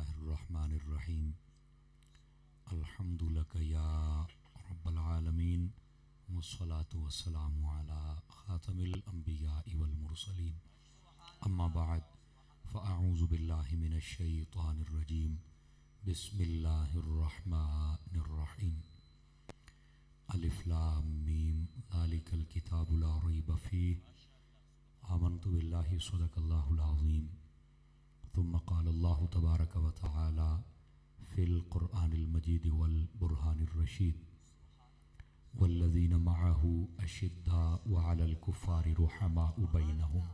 बिस्मिल्लाहिर्रहमानिर्रहीम। अल्हम्दुलिल्लाह या रब्बल आलमीन वस्सलातु वस्सलामु अला खातमिल अंबियाइ वल मुरसलीन। अम्मा बाद फ़अऊज़ु बिल्लाहि मिनश शैतानिर रजीम। बिस्मिल्लाहिर्रहमानिर्रहीम। अलिफ लाम मीम ज़ालिकल किताबु ला रैब फ़ीह आमनतु बिल्लाहि सदक़ल्लाहुल अज़ीम। तुम्मा क़ाल अल्लाहु तबारक व तआला फ़िल क़ुरआनिल मजीद वल बुरहानिर रशीद वल्लज़ीन मअहु अशिद्दाउ अलल कुफ़्फ़ारि रुहमाउ बैनहुम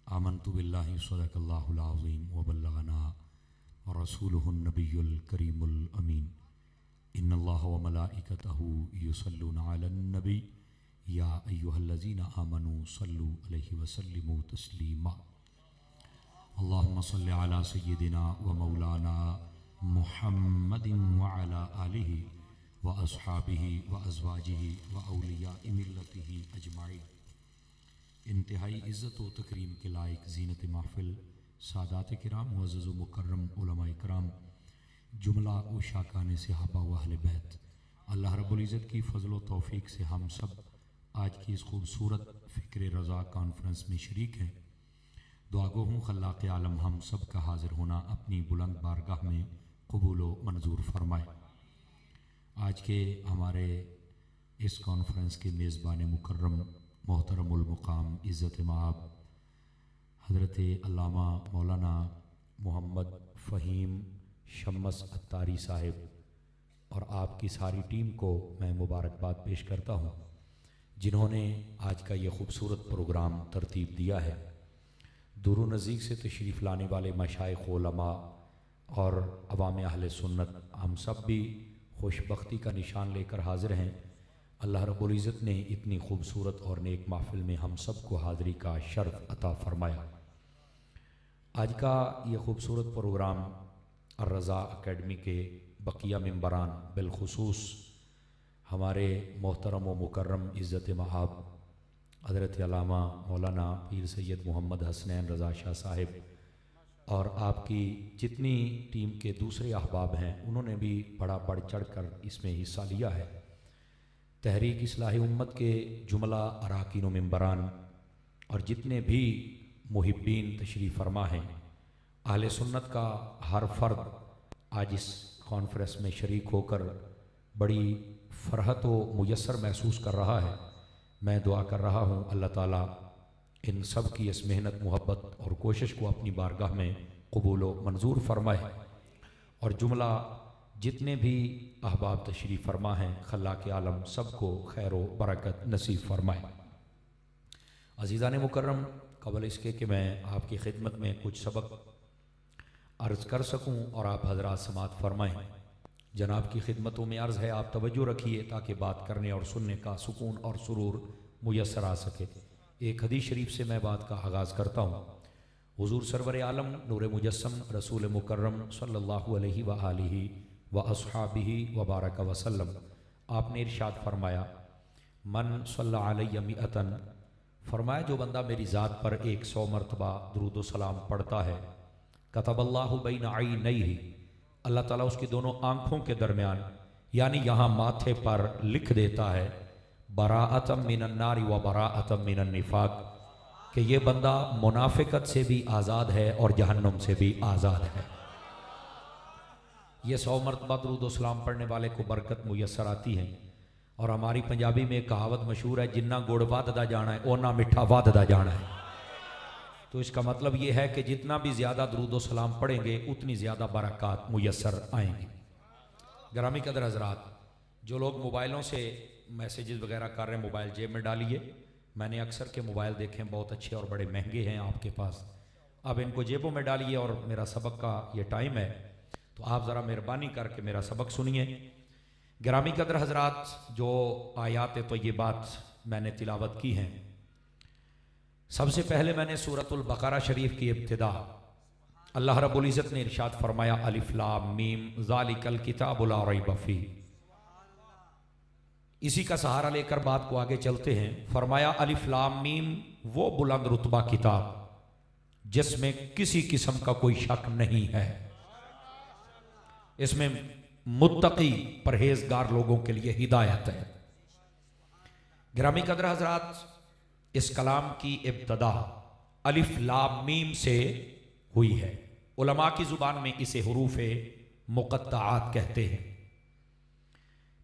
आमनतु बिल्लाहि सदक़ल्लाहुल अज़ीम व बल्लगना रसूलुहुन नबियुल करीमुल अमीन। इन्नल्लाह व मलाइकतहु युसल्लूना अलन नबी या अय्युहल्लज़ीना आमनू सल्लु अलैहि व सल्लिमू तस्लीमा। अल्लाहुम्मा सल्लि अला सय्यिदिना व मौलाना मुहम्मदिन व अला आलिहि व अस्हाबिहि व अज़वाजिहि व औलियाइ मिल्लतिहि अजमाइन। इंतहाई इज़्ज़त व तकरीम के लायक ज़ीनत महफ़िल सादात किराम मुअज़्ज़ज़ व मुकर्रम उलमा इकराम जुमला व शाकान सहाबा व अहले बैत, अल्लाह रब्बुल इज़्ज़त की फ़ज़ल व तौफ़ीक़ से हम सब आज की इस खूबसूरत फ़िक्र रज़ा कॉन्फ्रेंस में शरीक हैं। दुआ गो हूँ खल्लाक़ आलम हम सब का हाज़िर होना अपनी बुलंद बारगाह में कबूल व मंजूर फरमाए। आज के हमारे इस कॉन्फ्रेंस के मेज़बान मुकर्रम मोहतरमुल मुक़ाम इज़्ज़त माब हज़रत अल्लामा मौलाना मोहम्मद फ़हीम शम्मस अत्तारी साहिब और आपकी सारी टीम को मैं मुबारकबाद पेश करता हूँ, जिन्होंने आज का ये खूबसूरत प्रोग्राम तरतीब दिया है। दूर नज़दीक से तशरीफ़ लाने वाले मशाइख़ उलमा और अवाम अहले सुन्नत हम सब भी खुशबख्ती का निशान लेकर हाज़िर हैं। अल्लाह रब्बुल इज़्ज़त ने इतनी खूबसूरत और नेक महफ़िल में हम सब को हाज़िरी का शर्फ़ अता फ़रमाया। आज का ये खूबसूरत प्रोग्राम अर्रज़ा अकेडमी के बकिया मेंबरान बिलखुसूस हमारे मोहतरम व मुकर्रम इज़्ज़त महाब हज़रत अल्लामा मौलाना पीर सैयद मोहम्मद हसनैन रज़ा शाह साहिब और आपकी जितनी टीम के दूसरे अहबाब हैं, उन्होंने भी बड़ा बढ़ चढ़ कर इसमें हिस्सा लिया है। तहरीक इस्लाही उम्मत के जुमला अराकीन व मेंबरान और जितने भी मुहिब्बीन तशरीफ़ फरमा हैं, अहले सुन्नत का हर फ़र्द आज इस कॉन्फ्रेंस में शरीक होकर बड़ी फ़रहत व मुयस्सर महसूस कर रहा है। मैं दुआ कर रहा हूँ अल्लाह ताला इन सब की इस मेहनत मोहब्बत और कोशिश को अपनी बारगाह में कबूल व मंजूर फरमाए और जुमला जितने भी अहबाब तशरीफ़ फरमा हैं खल्लाक़ आलम सबको खैर व बरकत नसीब फरमाए। अज़ीज़ान मुकर्रम, क़बल इसके कि मैं आपकी खिदमत में कुछ सबक अर्ज़ कर सकूँ और आप हज़रात समात फरमाएँ, जनाब की खिदमतों में अर्ज़ है आप तवज्जो रखिए ताकि बात करने और सुनने का सुकून और सुरूर मुयस्सर आ सके। एक हदीस शरीफ से मैं बात का आगाज़ करता हूँ। हुज़ूर सरवर आलम नूर मुजस्सम रसूल मुकर्रम सल्लल्लाहु अलैहि व आलिहि व अस्हाबिहि व बारक वसल्लम, आपने इरशाद फरमाया, मन सल्ला अलैहि मिअतन, फरमाया जो बंदा मेरी ज़ात पर 100 मरतबा दुरूद व सलाम पढ़ता है, कतबल्लाहु बैन ऐनैहि, अल्लाह ताला उसकी दोनों आँखों के दरमियान यानी यहाँ माथे पर लिख देता है, बराअतम मिनन नारी व बराअतम मिनन निफाक, कि ये बंदा मुनाफिकत से भी आज़ाद है और जहन्नुम से भी आज़ाद है। ये 100 मरतबा दुरूद व सलाम पढ़ने वाले को बरकत मुयस्सर आती है। और हमारी पंजाबी में एक कहावत मशहूर है, जिन्ना गुड़ वधदा जाना है ओना मिठा वधदा जाना है। तो इसका मतलब ये है कि जितना भी ज़्यादा दुरूद व सलाम पढ़ेंगे उतनी ज़्यादा बरक़ात मुयस्सर आएंगी। ग्रामी कदर हज़रात, जो लोग मोबाइलों से मैसेजेस वगैरह कर रहे हैं, मोबाइल जेब में डालिए। मैंने अक्सर के मोबाइल देखे हैं, बहुत अच्छे और बड़े महंगे हैं आपके पास, अब इनको जेबों में डालिए और मेरा सबक का ये टाइम है, तो आप ज़रा मेहरबानी करके मेरा सबक सुनिए। ग्रामी कदर हज़रात, जो आयात तय्यबात मैंने तिलावत की हैं, सबसे पहले मैंने सूरतुल बक़रा शरीफ की इब्तिदा अल्लाह रब्बुल इज़्ज़त ने इरशाद फरमाया, अलिफ लाम मीम ज़ालिकल किताबु ला रैब फ़ीह। इसी का सहारा लेकर बात को आगे चलते हैं। फरमाया अलिफ लाम मीम, वो बुलंद रुतबा किताब जिसमें किसी किस्म का कोई शक नहीं है। इसमें मुत्तकी परहेजगार लोगों के लिए हिदायत है। गिरामी कदर हजरात, इस कलाम की इब्तदा अलिफ लाम मीम से हुई है। उलमा की जुबान में इसे हुरूफे मुक़त्तआत कहते हैं।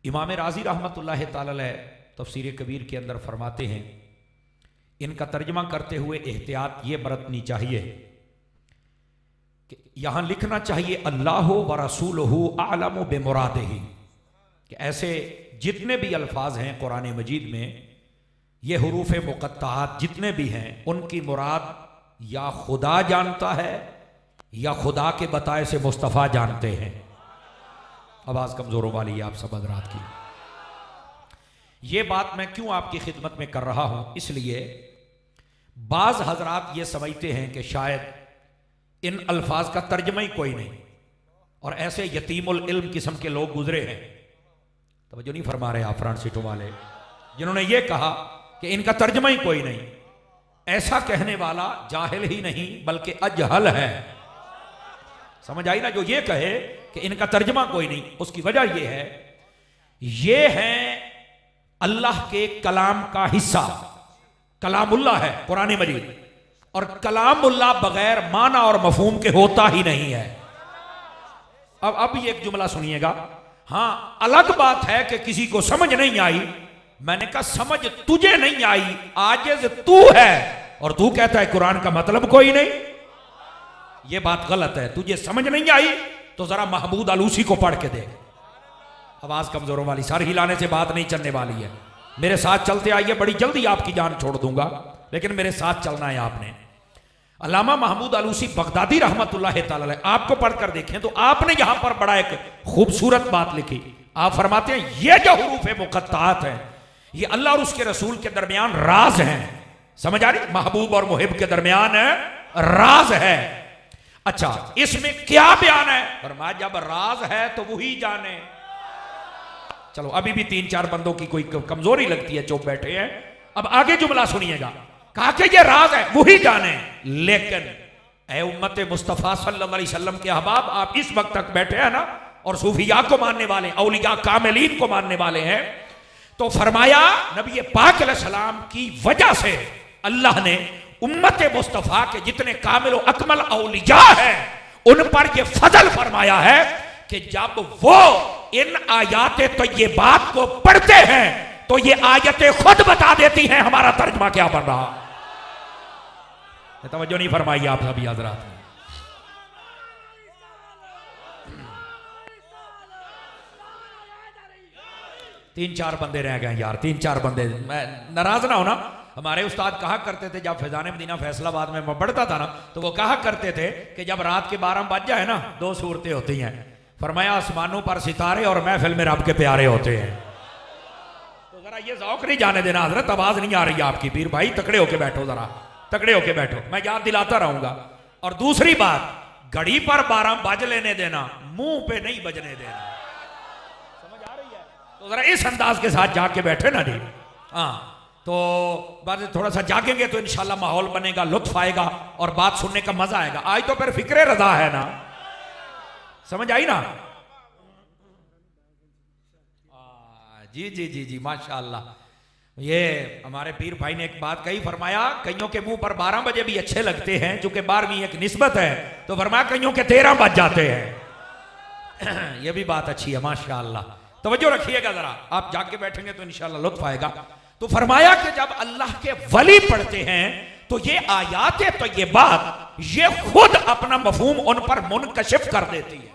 इमाम राजी रहमतुल्लाह तआला अलैह तफसीर कबीर के अंदर फरमाते हैं, इनका तर्जमा करते हुए एहतियात ये बरतनी चाहिए कि यहां लिखना चाहिए अल्लाह व रसूलुहु आलमु बिमुरादिही, कि ऐसे जितने भी अल्फाज हैं कुरान मजीद में, ये हुरूफ मुक़त्तआत जितने भी हैं, उनकी मुराद या खुदा जानता है या खुदा के बताए से मुस्तफ़ा जानते हैं। आवाज कमजोरों वाली है आप सब हज़रात की। ये बात मैं क्यों आपकी खिदमत में कर रहा हूं, इसलिए बाज हजरात ये समझते हैं कि शायद इन अल्फाज का तर्जमा ही कोई नहीं, और ऐसे यतीमुल इल्म किस्म के लोग गुजरे हैं। तवज्जो नहीं फरमा रहे आप फ्रांसीटो वाले, जिन्होंने ये कहा कि इनका तर्जमा ही कोई नहीं। ऐसा कहने वाला जाहिल ही नहीं बल्कि अजहल है। समझ आई ना? जो ये कहे कि इनका तर्जमा कोई नहीं, उसकी वजह यह है, ये है अल्लाह के कलाम का हिस्सा। कलामुल्लाह है कुरान मजीद, और कलामुल्लाह बगैर माना और मफहूम के होता ही नहीं है। अब एक जुमला सुनिएगा। हां, अलग बात है कि किसी को समझ नहीं आई। मैंने कहा समझ तुझे नहीं आई, आजिज़ तू है, और तू कहता है कुरान का मतलब कोई नहीं। यह बात गलत है। तुझे समझ नहीं आई तो जरा महमूद आलूसी को पढ़ के दे। आवाज कमजोरों वाली, सर हिलाने से बात नहीं चलने वाली है। मेरे साथ चलते आइए, बड़ी जल्दी आपकी जान छोड़ दूंगा, लेकिन मेरे साथ चलना है आपने। अल्लामा महमूद आलूसी बगदादी रहमतुल्लाह तआला अलैह, आपको पढ़कर देखें तो आपने यहां पर बड़ा एक खूबसूरत बात लिखी। आप फरमाते हैं ये जो हुरूफ मुक़त्तआत है, ये अल्लाह और उसके रसूल के दरमियान राज हैं। समझ आ रही? महबूब और मुहिब के दरमियान राज है। अच्छा, इसमें क्या बयान है? फरमाया जब राज है तो वही जाने। चलो, अभी भी 3-4 बंदों की कोई कमजोरी लगती है, चुप बैठे हैं। अब आगे जुमला सुनिएगा। कहा कि ये राज है वही जाने, लेकिन ऐ उम्मत मुस्तफ़ा सल्लल्लाहु अलैहि वसल्लम के अहबाब, आप इस वक्त तक बैठे हैं ना, और सूफिया को मानने वाले, औलिया कामिलीन को मानने वाले हैं, तो फरमाया नबी पाक अलैहिस्सलाम की वजह से अल्लाह ने उम्मत मुस्तफ़ा के जितने कामिल अकमल औलिया हैं उन पर यह फजल फरमाया है कि जब वो इन आयाते तो ये बात को पढ़ते हैं तो ये आयतें खुद बता देती हैं हमारा तर्जमा क्या बन रहा। तवज्जो नहीं फरमाई आप सभी हजरात ने। तीन चार बंदे रह गए यार, 3-4 बंदे। मैं नाराज ना होना, हमारे उस्ताद कहा करते थे, जब फैजान मदीना फैसलाबाद में मैं पढ़ता था ना, तो वो कहा करते थे कि जब रात के 12 बज जाए ना, 2 सूरतें होती हैं। फरमाया आसमानों पर सितारे और महफिल में रब के प्यारे होते हैं। तो जरा ये ज़ौक़ नहीं जाने देना हजरत, आवाज नहीं आ रही आपकी। पीर भाई तकड़े होके बैठो, जरा तकड़े होके बैठो, मैं याद दिलाता रहूंगा। और दूसरी बात, घड़ी पर 12 बज लेने देना, मुंह पे नहीं बजने देना। समझ आ रही है? तो जरा इस अंदाज के साथ जाके बैठे ना जी। हाँ, तो बाद थोड़ा सा जागेंगे तो इंशाल्लाह माहौल बनेगा, लुत्फ आएगा और बात सुनने का मजा आएगा। आज तो फिर फिक्रे रजा है ना, समझ आई ना? जी जी जी जी, माशाअल्लाह। ये हमारे पीर भाई ने एक बात कही, फरमाया कईयों के मुंह पर 12 बजे भी अच्छे लगते हैं, चूंकि 12वीं एक निस्बत है, तो फरमाया कईयों के 13 बज जाते हैं। ये भी बात अच्छी है माशाअल्लाह। तवज्जो रखिएगा जरा, आप जाके बैठेंगे तो इंशाल्लाह लुत्फ आएगा। तो फरमाया कि जब अल्लाह के वली पढ़ते हैं तो ये आयात तो ये बात ये खुद अपना मफहूम उन पर मुनकशिफ कर देती है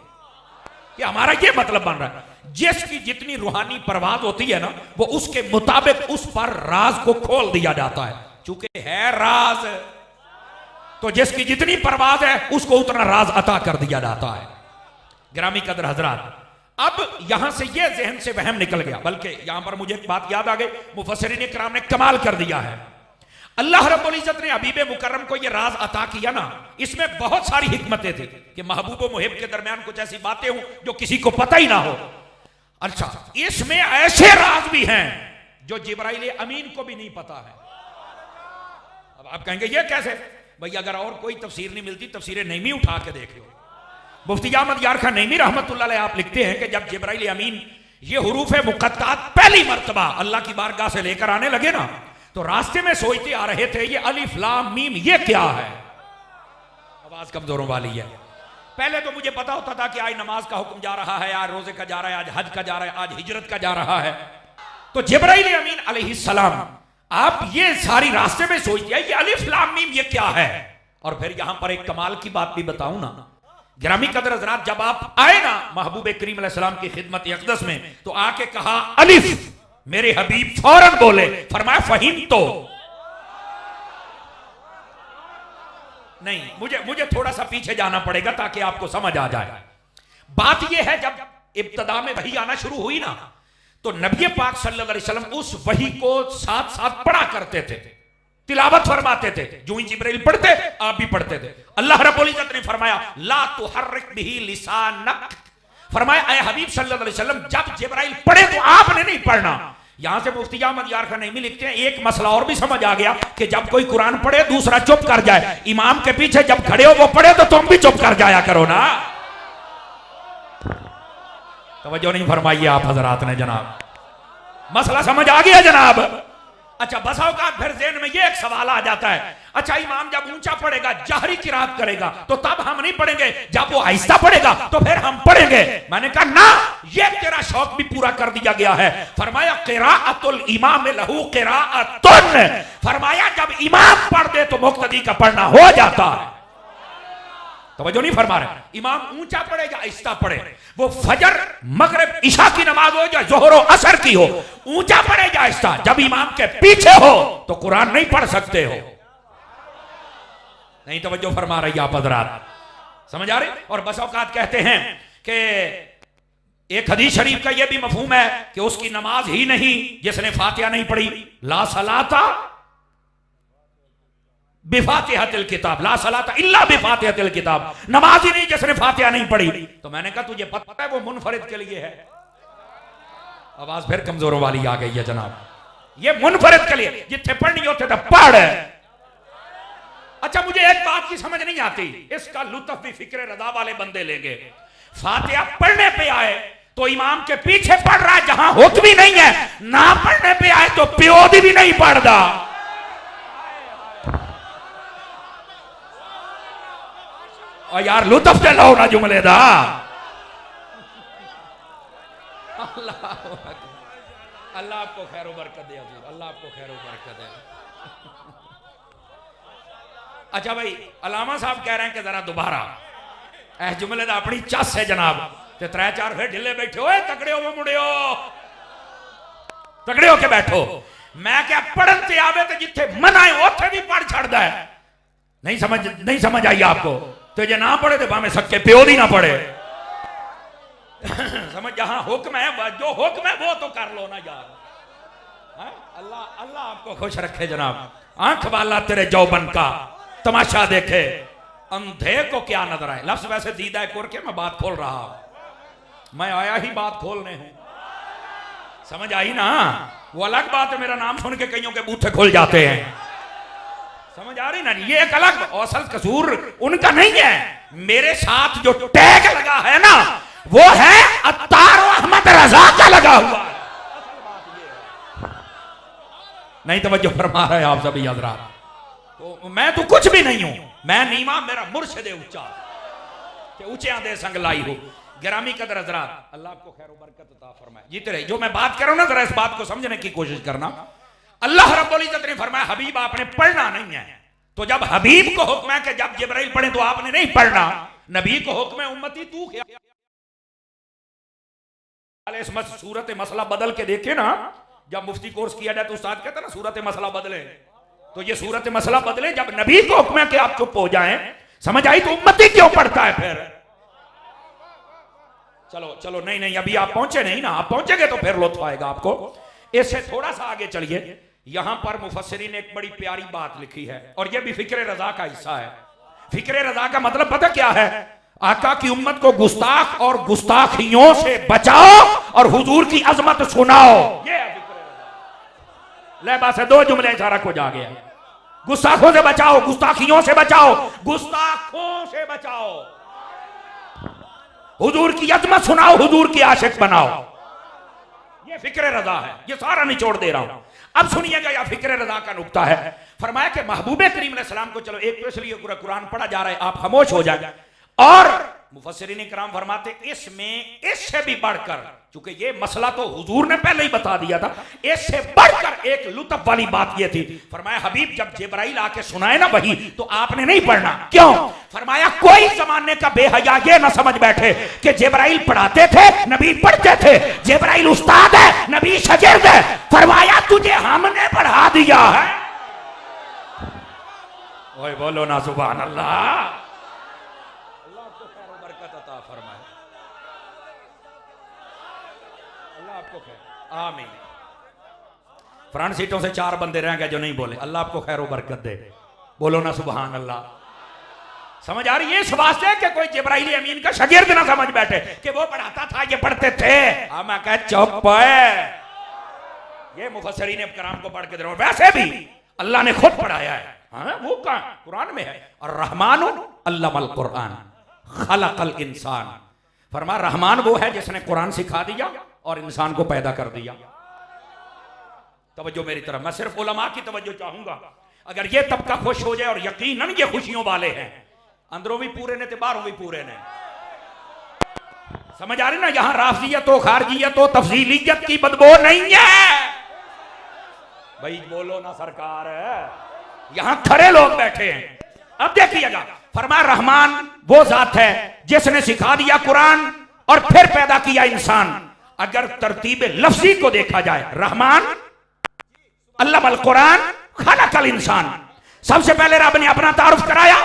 कि हमारा ये मतलब बन रहा है। जिसकी जितनी रूहानी परवाज होती है ना, वो उसके मुताबिक उस पर राज को खोल दिया जाता है। चूंकि है राज, तो जिसकी जितनी परवाज है उसको उतना राज अता कर दिया जाता है। गिरामी कदर हजरात, अब यहां से यह जहन से वहम निकल गया, बल्कि यहां पर मुझे एक बात याद आ गई, मुफस्सिरीन इकराम ने कमाल कर दिया है। अल्लाह रब्बुल इज्जत ने हबीब मुकर्रम को यह राज अता किया ना, इसमें बहुत सारी हिकमतें थी कि महबूब व मुहिब के दरमियान कुछ ऐसी बातें हों जो किसी को पता ही ना हो। अच्छा, इसमें ऐसे राज भी हैं जो जिब्राइल अमीन को भी नहीं पता है। अब आप कहेंगे ये कैसे? भाई अगर और कोई तफसीर नहीं मिलती तफसीर नईमी उठा के देख लो। मुफ्ती अहमद यार खान नईमी रहमतुल्लाह अलैह आप लिखते हैं कि जब जिब्राइल अमीन ये हुरूफ मुक़त्तात पहली मर्तबा अल्लाह की बारगाह से लेकर आने लगे ना, तो रास्ते में सोचते आ रहे थे ये अलिफ लाम मीम ये क्या है। आवाज कमजोरों वाली है। पहले तो मुझे पता होता था कि आज नमाज का हुक्म जा रहा है, आज रोजे का जा रहा है, आज हज का जा रहा है, आज हिजरत का जा रहा है। तो जिब्राइल अमीन अलैहिस्सलाम आप ये सारी रास्ते में सोचते हैं ये अलिफ लाम मीम ये क्या है। और फिर यहां पर एक कमाल की बात भी बताऊं ना, गिरामी कदर हज़रात, जब आप आए ना महबूब करीम अलैहिस्सलाम की खिदमत अक़दस में, तो आके कहा अलिफ, मेरे हबीब फौरन बोले, फरमाया फहीम तो नहीं, मुझे थोड़ा सा पीछे जाना पड़ेगा ताकि आपको समझ आ जाए। बात यह है जब इब्तदा में वही आना शुरू हुई ना, तो नबी पाक सल्लल्लाहु अलैहि वसल्लम उस वही को साथ साथ पढ़ा करते थे, तिलावत फरमाते थे। जो ही जिब्राइल पढ़ते आप भी पढ़ते थे। अल्लाह रब्बुल इज्जत ने फरमाया ला तुहर्रिक बिही लिसानक, फरमाया ऐ हबीब सल्लल्लाहु अलैहि वसल्लम जब जिब्राइल पढ़े तो आपने नहीं पढ़ना। यहां से मुफ्ती अहमद यार खान नईमी लिखते हैं एक मसला और भी समझ आ गया कि जब कोई कुरान पढ़े दूसरा चुप कर जाए, इमाम के पीछे जब खड़े हो वो पढ़े तो तुम भी चुप कर जाया करो ना। तवज्जो नहीं फरमाई आप हजरात ने जनाब, मसला समझ आ गया जनाब। अच्छा बस औकात फिर ज़हन में ये एक सवाल आ जाता है, अच्छा इमाम जब ऊंचा पढ़ेगा जहरी किरात करेगा तो तब हम नहीं पढ़ेंगे, जब वो आहिस्ता पढ़ेगा तो फिर हम पढ़ेंगे। मैंने कहा ना, ये तेरा शौक भी पूरा कर दिया गया है। फरमाया क़िराअतुल इमाम लहू क़िराअतुन, फरमाया जब इमाम पढ़ दे तो मुक्तदी का पढ़ना हो जाता है। तवज्जो नहीं फरमा रहे, इमाम ऊंचा पढ़े या आहिस्ता पढ़े, वो फजर मगरिब इशा की नमाज हो या जोहर और असर की हो, ऊंचा पढ़े या आहिस्ता, जब इमाम के पीछे हो तो कुरान नहीं पढ़ सकते हो। नहीं तवज्जो फरमा रही आप हज़रात, समझ आ रही। और बस औकात कहते हैं कि एक हदीस शरीफ का यह भी मफहूम है कि उसकी नमाज ही नहीं जिसने फातिहा नहीं पढ़ी, ला सलाता बिफातिहातिल किताब, ला सलाता इल्ला बिफातिहातिल किताब, नमाज ही नहीं जिसने फातिहा नहीं पढ़ी। तो मैंने कहा तुझे पता है वो मुनफरिद के लिए है। आवाज फिर कमजोरों वाली आ गई है जनाब, ये मुनफरिद के लिए, जिथे पढ़नी होते तो पढ़। अच्छा मुझे एक बात की समझ नहीं आती, इसका लुत्फ भी फिक्र रदा वाले बंदे लेंगे। फातिहा पढ़ने पे आए तो इमाम के पीछे पढ़ रहा है जहां हुक्म भी नहीं है, ना पढ़ने पे आए तो प्योदी भी नहीं पढ़ता। और यार लुत्फ चलो ना जुमले दा। अल्लाह आपको खैर बरकत दे, अल्लाह आपको खैर बरकत दे। अच्छा भाई अलामा साहब कह रहे हैं कि जरा दोबारा ऐ जुमले दा अपनी चस है जनाब, ते 3-4 फिर ढिले बैठे हो, तगड़े हो मुड़ियो, तगड़े हो के बैठो। मैं क्या पढ़न ते आवे तो जिथे मना है उथे भी पढ़ छड़दा है। नहीं समझ आई आपको, तो जे ना पढ़े तो भाਵੇਂ सक्के प्यो दी ना पढ़े। समझ, जहां हुक्म है, जो हुक्म है वो तो कर लो ना यार। अल्लाह अल्लाह आपको खुश रखे जनाब। आंख वाला तेरे जौबन का तमाशा देखे, अंधे को क्या नजर आए। लफ्ज वैसे दीदा है कुर के, मैं बात खोल रहा हूं, मैं आया ही बात खोलने हूं। समझ आई ना, वो अलग बात है, मेरा नाम सुन के कईयों के बूथे खुल जाते हैं। समझ आ रही ना, ये एक अलग, असल कसूर उनका नहीं है, मेरे साथ जो टैग लगा है ना वो है अत्तार अहमद रजा का लगा हुआ है। नहीं तवज्जो फरमा रहे आप सभी हज़रात। तो मैं तो कुछ भी नहीं हूं, मैं नीमा, मेरा मुर्शिद ऊंचा के ऊंचे आंधे संग लाई हो। गिरामी कदर हज़रात, अल्लाह आपको खैर बरकत अता फरमाए। जीते रहे, जो मैं बात कर रहा हूं ना जरा इस बात को समझने की कोशिश करना। अल्लाह रब्बुल इज्जत ने फरमाया हबीब आपने पढ़ना नहीं है, तो जब हबीब को हुक्म है कि जब जिब्राइल पढ़े तो आपने नहीं पढ़ना, नबी को हुक्म है उम्मती तू क्या इस सूरत मसला बदल के देखे ना। जब मुफ्ती कोर्स किया जाए तो उस्ताद कहता ना सूरत मसला बदले, तो ये सूरत मसला बदले जब नबी को हुक्म है कि आप चुप हो जाएं। समझ आई, तो उम्मती क्यों पढ़ता है फिर। चलो चलो, नहीं अभी आप पहुंचे नहीं ना, आप पहुंचेंगे तो फिर लुत्फ आएगा आपको। इससे थोड़ा सा आगे चलिए, यहां पर मुफस्सिरीन ने एक बड़ी प्यारी बात लिखी है, और यह भी फिक्र रजा का हिस्सा है। फिक्र रजा का मतलब पता क्या है, आका की उम्मत को गुस्ताख और गुस्ताखियों से बचाओ और हुजूर की अजमत सुनाओ। ये है फिक्र रजा। ले बस 2 जुमले सारा कुछ आ गया, गुस्ताखों से बचाओ, गुस्ताखियों से बचाओ, गुस्ताखों से बचाओ। हुजूर की अजमत सुनाओ, हुजूर की आशिक बनाओ। ये फिक्र रजा है, ये सारा निचोड़ दे रहा हूं। अब सुनिएगा, यह फिक्र रजा का नुक्ता है। फरमाया कि महबूबे करीम अलैहिस्सलाम को, चलो एक तो इसलिए पूरा कुरान पढ़ा जा रहा है, आप खामोश हो जाए। और मुफस्सिरीन किराम फरमाते इसमें इससे भी बढ़कर, चूंकि ये मसला तो हुजूर ने पहले ही बता दिया था, इससे बढ़कर एक लुत्फ वाली बात ये थी। फरमाया हबीब जब जिब्राइल आके सुनाए ना वही, तो आपने नहीं पढ़ना। क्यों? फरमाया कोई जमाने का बेहया ये ना समझ बैठे कि जिब्राइल पढ़ाते थे, नबी पढ़ते थे। जिब्राइल उस्ताद है, नबी शागिर्द है। फरमाया तुझे हमने पढ़ा दिया है। ओए बोलो ना सुभान अल्लाह। आमीन। फ्रंट सीटों से 4 बंदे रह गए जो नहीं बोले। अल्लाह आपको खैर बरकत दे। बोलो ना सुभान अल्लाह। समझ आ रही है? इस वास्ते कि कोई जिब्राइल अमीन का शागिर्द ना समझ बैठे कि वो पढ़ाता था, ये पढ़ते थे। मैं कह चुप है। ये मुफस्सिरीन किराम को पढ़ के दे रहा हूं। वैसे भी अल्लाह ने खुद पढ़ाया है। हाँ, वो कहां? कुरान में है, और रहमानु अल्लमल कुरान खलकल इंसान। फरमा रहमान वो है जिसने कुरान सिखा दिया और इंसान को पैदा कर दिया। तवज्जो मेरी तरफ, मैं सिर्फ उलमा की तवज्जो चाहूंगा। अगर ये तबका खुश हो जाए, और यकीनन ये खुशियों वाले हैं, अंदरों भी पूरे ने ते बाहरों भी पूरे ने। समझ आ रही ना? यहां राफियत हो, खारजियत हो, तफसीलियत की बदबू नहीं है। भाई बोलो ना सरकार। यहां खरे लोग बैठे हैं। अब देखिएगा, फरमाया रहमान वो जात है जिसने सिखा दिया कुरान और फिर पैदा किया इंसान। अगर तरतीब लफ्जी को देखा जाए, रहमान अल्लमल कुरान खलकल इंसान। सबसे पहले रब ने अपना तारुफ कराया,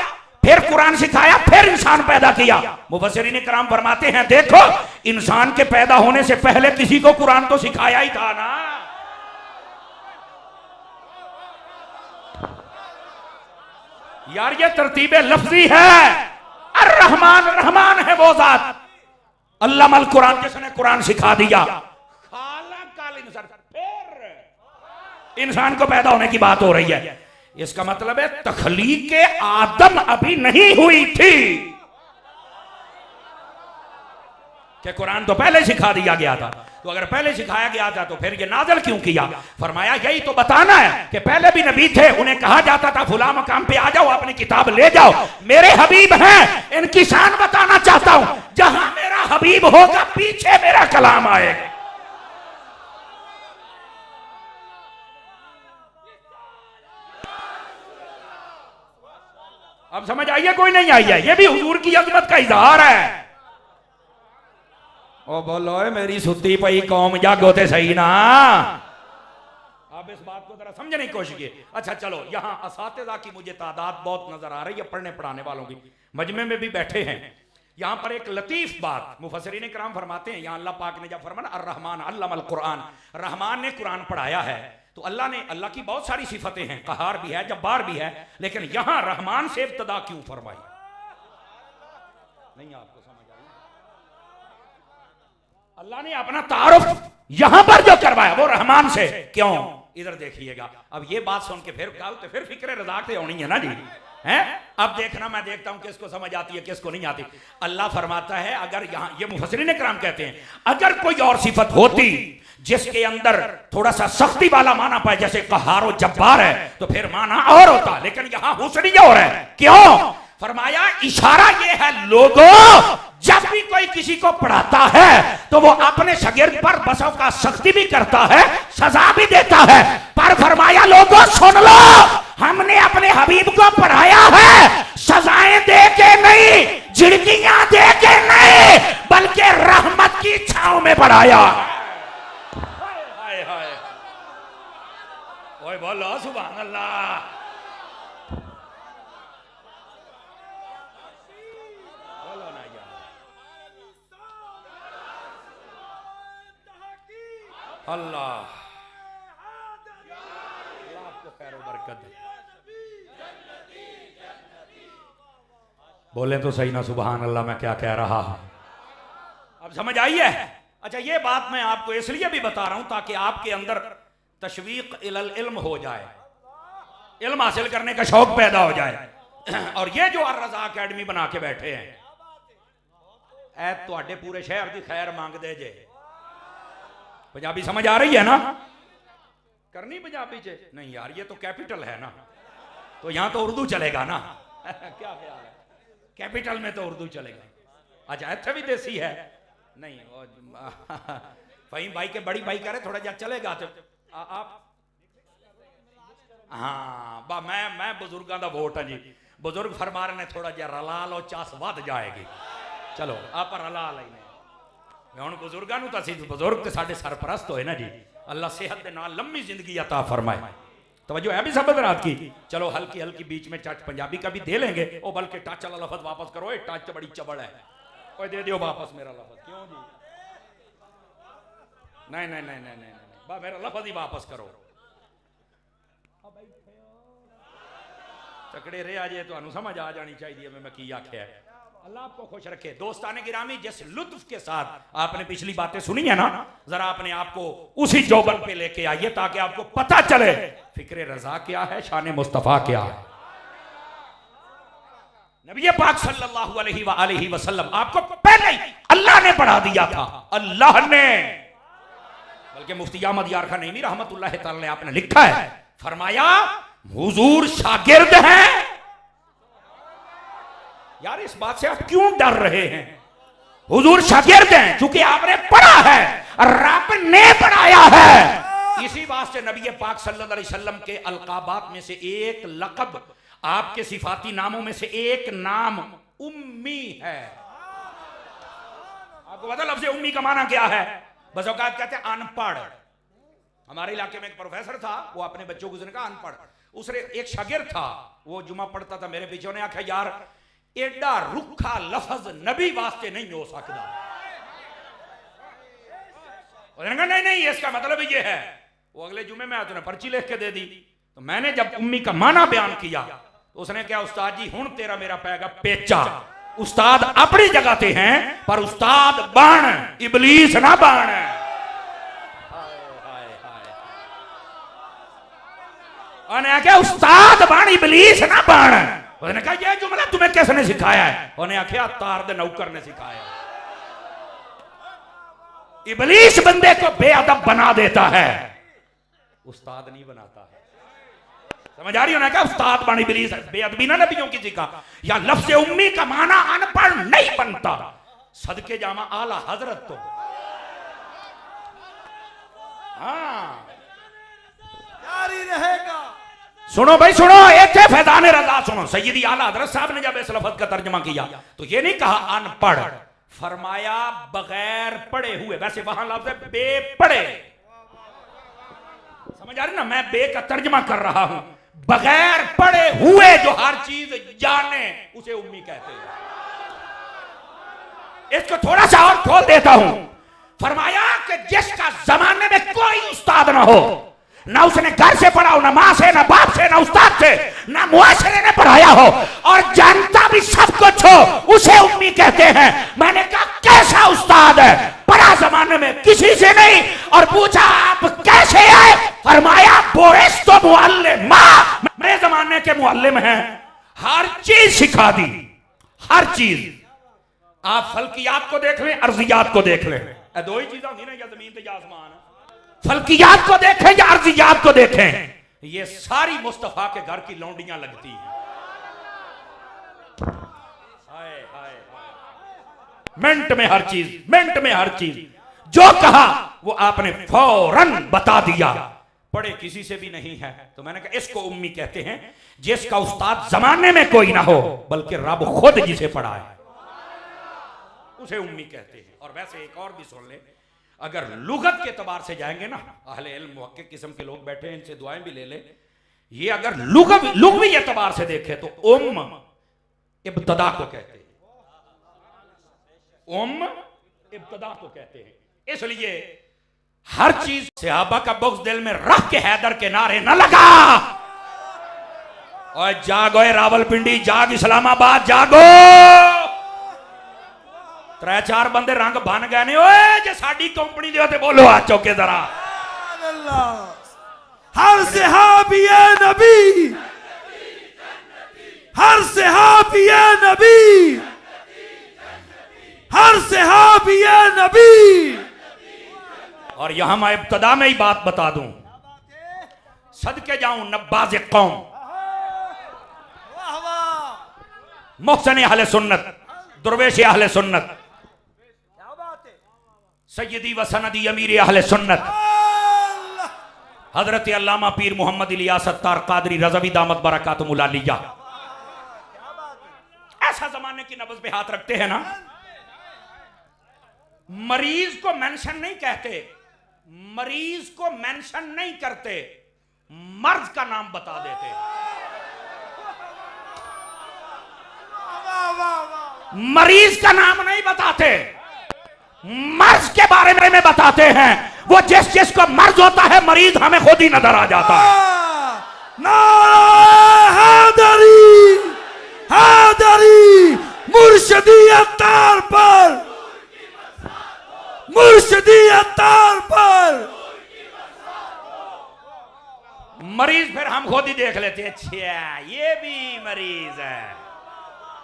फिर कुरान सिखाया, फिर इंसान पैदा किया। मुफस्सिरीन किराम फरमाते हैं देखो, इंसान के पैदा होने से पहले किसी को कुरान तो सिखाया ही था ना। यार ये तरतीब लफ्जी है। अर रहमान, रहमान है वो जात अल्लामल कुरान जिसने कुरान सिखा दिया। खालकल इंसान, फिर इंसान को पैदा होने की बात हो रही है। इसका मतलब है तखलीक आदम अभी नहीं हुई थी, कि कुरान तो पहले सिखा दिया गया था। तो अगर पहले सिखाया गया था तो फिर ये नाज़िल क्यों किया? फरमाया यही तो बताना है कि पहले भी नबी थे, उन्हें कहा जाता था फुला मकाम पे आ जाओ, अपनी किताब ले जाओ, मेरे हबीब हैं, इनकी शान बताना चाहता हूं। जहां मेरा हबीब होगा पीछे मेरा कलाम आएगा। अब समझ आई है? कोई नहीं आई है? ये भी हुजूर की अजमत का इजहार है। ओ बोलो मेरी सुती पई कौम, जागो ते सही ना। आप इस बात को जरा समझने की कोशिश कीजिए। अच्छा चलो, यहाँ असातिज़ा की मुझे तादाद बहुत नजर आ रही है, पढ़ने पढ़ाने वालों की मजमे में भी बैठे हैं। यहाँ पर एक लतीफ बात मुफस्सिरीन किराम फरमाते हैं, यहाँ अल्लाह पाक ने जब फरमाया अर्रहमान अल्लमल कुरान, रहमान ने कुरान पढ़ाया है, तो अल्लाह ने, अल्लाह की बहुत सारी सिफतें हैं, कहार भी है, जब्बार भी है, लेकिन यहाँ रहमान से इब्तिदा क्यों फरमाई? नहीं आपको समझ आई? अल्लाह ने अपना तारुफ यहां पर जो करवाया वो रहमान से क्यों? इधर देखिएगा। अब ये बात सुन के फिर कल तो फिर फिक्र रज़ा से होनी है ना जी, हैं? अब देखना, मैं देखता हूं किसको समझ आती है किसको नहीं आती। अल्लाह फरमाता है, अगर यहां ये मुफस्सिरीन किराम कहते हैं, अगर कोई और सिफत होती जिसके अंदर थोड़ा सा सख्ती वाला माना पाए, जैसे कहार और जब्बार है, तो फिर माना और होता, लेकिन यहां हुस्न और है। क्यों? फरमाया इशारा ये है, लोगों जब भी कोई किसी को पढ़ाता है तो वो अपने शागिर्द पर बसों का सख्ती भी करता है, सजा भी देता है। पर फरमाया लोगों सुन लो, हमने अपने हबीब को पढ़ाया है सजाएं दे के नहीं, झिड़कियां दे के नहीं, बल्कि रहमत की छांव में पढ़ाया। हाय हाय, ओए बोलो सुभान अल्लाह। अल्लाह आपको खैर बरकत दे। बोले तो सही ना सुभान अल्लाह, मैं क्या कह रहा हूं? अब समझ आई है? अच्छा, ये बात मैं आपको इसलिए भी बता रहा हूं ताकि आपके अंदर तशवीक इलल इल्म हो जाए। इल्म हासिल करने का शौक पैदा हो जाए। और ये जो अर रज़ा अकेडमी बना के बैठे हैं, ऐ तुहाडे पूरे शहर की खैर मांगदे जे। पंजाबी समझ आ रही है ना? करनी पंजाबी च नहीं यार, ये तो कैपिटल है ना, तो यहां तो उर्दू चलेगा ना। क्या ख्याल है? कैपिटल में तो उर्दू चलेगा। अच्छा इत्थे भी देसी है नहीं? फहीम भाई के बड़ी भाई कह रहे थोड़ा जा चलेगा तो आप हाँ बा मैं बुजुर्गों का वोट है जी। बुजुर्ग फरमा रहे ने थोड़ा जा रला लो, चास वध जाएगी। चलो आप रला लेने हुण बुजुर्गों तो असीं बुजुर्ग तो साडे सरपरस्त होए ना जी। अल्लाह सेहत के नाल लंबी जिंदगी अता फरमाए। तवज्जो है भी सब रात की। चलो हल्की हल्की बीच में टच पंजाबी का भी दे लेंगे। ओ बल्कि टच वाला लफज वापस करो, टच बड़ी चबड़ है, ओए दे दियो वापस मेरा लफज। क्यों जी? नहीं नहीं नहीं नहीं नहीं बा मेरा लफज ही वापस करो। तकड़े रहे आज तो समझ आ जानी चाहिए मैं की आख्या है। अल्लाह आपको खुश रखे। दोस्ताने गिरामी, जिस लुत्फ के साथ आपने पिछली बातें सुनी है ना, जरा अपने आप को उसी जौबन पे लेके आइए ताकि आपको पता चले फिक्र रजा क्या है, शान मुस्तफा क्या है। नबी पाक सल्लल्लाहु अलैहि वसल्लम आपको पहले ही अल्लाह ने पढ़ा दिया था। अल्लाह ने, बल्कि मुफ्ती अहमद यार खान नईमी रहमतुल्लाह तआला आपने लिखा है, फरमाया हुजूर शागिर्द हैं। यार इस बात से आप क्यों डर रहे हैं? हुजूर शागिर्द हैं क्योंकि आपने पढ़ा है, रब ने पढ़ाया है। इसी वास्ते नबी पाक सल्लल्लाहु अलैहि वसल्लम के अलकाबात में से एक लक़ब, आपके सिफाती नामों में से एक नाम उम्मी है। आपको पता लफ्ज़ उम्मी का माना क्या है? बस औकात कहते हैं अनपढ़। हमारे इलाके में एक प्रोफेसर था, वो अपने बच्चों को उसने कहा अनपढ़। उसने एक शागिर्द था, वो जुमा पढ़ता था मेरे पीछे, उन्हें आखिया यार एडा रुखा लफज नबी वास्ते नहीं हो सकता। उसने कहा नहीं नहीं इसका मतलब ये है। वो अगले जुमे में आते पर्ची लिख के दे दी। तो मैंने जब उम्मी का माना बयान किया तो उसने क्या, उस्ताद जी हुण तेरा मेरा पैगा पेचा। उस्ताद अपनी जगह ते हैं पर उस्ताद बन, इबलीस ना बन। उन्हें क्या उस्ताद बन, इबलीस ना बन। उसने कहा यह जुमला तुम्हें किसने सिखाया है? उन्हें आखिया तार दे नौकर ने सिखाया। इबलीस बंदे को बेअदब बना देता है, उस्ताद नहीं बनाता है। समझ आ रही हो ना? क्या उस्ताद बन, इबलीस बेअदबी ना नबियों की सिखा। या लफ्ज़ उम्मी का माना अनपढ़ नहीं बनता। सदके जामा आला हजरत तो हाँ जारी रहेगा। सुनो भाई सुनो, एक है फैजान रजा सुनो। सैयदी आला हजरत साहब ने जब इस लफ्ज का तर्जमा किया तो ये नहीं कहा अनपढ़, फरमाया बगैर पढ़े हुए। वैसे वहां लफ्ज है बेपढ़े। समझ आ रही ना? मैं बे का तर्जमा कर रहा हूं। बगैर पढ़े हुए जो हर चीज जाने उसे उम्मी कहते हैं। इसको थोड़ा सा और खोल देता हूं। फरमाया कि जिसका जमाने में कोई उस्ताद ना हो, ना उसने घर से पढ़ा हो, ना मां से, ना बाप से, ना उस्ताद से, ना मुआशरे ने पढ़ाया हो, और जानता भी सब कुछ हो, उसे उम्मी कहते हैं। मैंने कहा कैसा उस्ताद है? पढ़ा जमाने में किसी से नहीं। और पूछा आप कैसे आए? फरमाया बोइस तो मुअल्लिम, मेरे जमाने के मुअल्लिम हैं, हर चीज सिखा दी, हर चीज। आप फल्कियात को देख लें, अर्जियात को देख लें, दो ही चीजें होंगी ना, या जमीन या आसमान। फल्कियात को देखें या अर्जियात को देखें, ये सारी मुस्तफा के घर की लौंडियां लगती हैं। मिनट में हर चीज, मिनट में हर चीज जो कहा वो आपने फौरन बता दिया। पढ़े किसी से भी नहीं है। तो मैंने कहा इसको उम्मी कहते हैं जिसका उस्ताद जमाने में कोई ना हो, बल्कि रब खुद जिसे पढ़ा है उसे उम्मी कहते हैं। और वैसे एक और भी सुन ले, अगर लुगत के एतबार से जाएंगे ना, अहले इल्म मुहक्किक किस्म के लोग बैठे हैं, इनसे दुआएं भी ले ले। ये अगर लुगवी एतबार से देखे तो उम्म इब्तदा को कहते हैं, उम्म इब्तदा को कहते हैं। इसलिए हर चीज सहाबा का बुग़्ज़ दिल में रख के हैदर के नारे न लगा। और जागो रावलपिंडी, जाग इस्लामाबाद, जागो। 3-4 बंदे रंग बन गए ने। ओए जे साडी कंपनी दे ते बोलो आ चौके जरा। हर सहाबी नबी हर सहाबिये नबी, हर सहाबिये नबी। और यहां मैं इब्तदा में ही बात बता दूं, सदके जाऊं नब्बाज कौम, वाह वाह, मोहसिन अहले सुन्नत, दुर्वेश अहले सुन्नत, क्या बात है। सैयदी व सनदी अमीर अहले सुन्नत, अल्लाह, हजरत अल्लामा पीर मोहम्मद इलियास अत्तार कादरी रज़वी दामत बरकातुहुल आलिया। ऐसा जमाने की नब्ज पे हाथ रखते हैं ना, मरीज को मेंशन नहीं कहते, मरीज को मेंशन नहीं करते, मर्ज का नाम बता देते। वाह वाह वाह, मरीज का नाम नहीं बताते, मर्ज के बारे में बताते हैं। वो जिस जिसको मर्ज होता है, मरीज हमें खुद ही नजर आ जाता है। नारा हैदरी, हैदरी, मुर्शिदी अत्तार पर, मुर्शिदी अत्तार पर। मरीज फिर हम खुद ही देख लेते हैं, अच्छा ये भी मरीज है,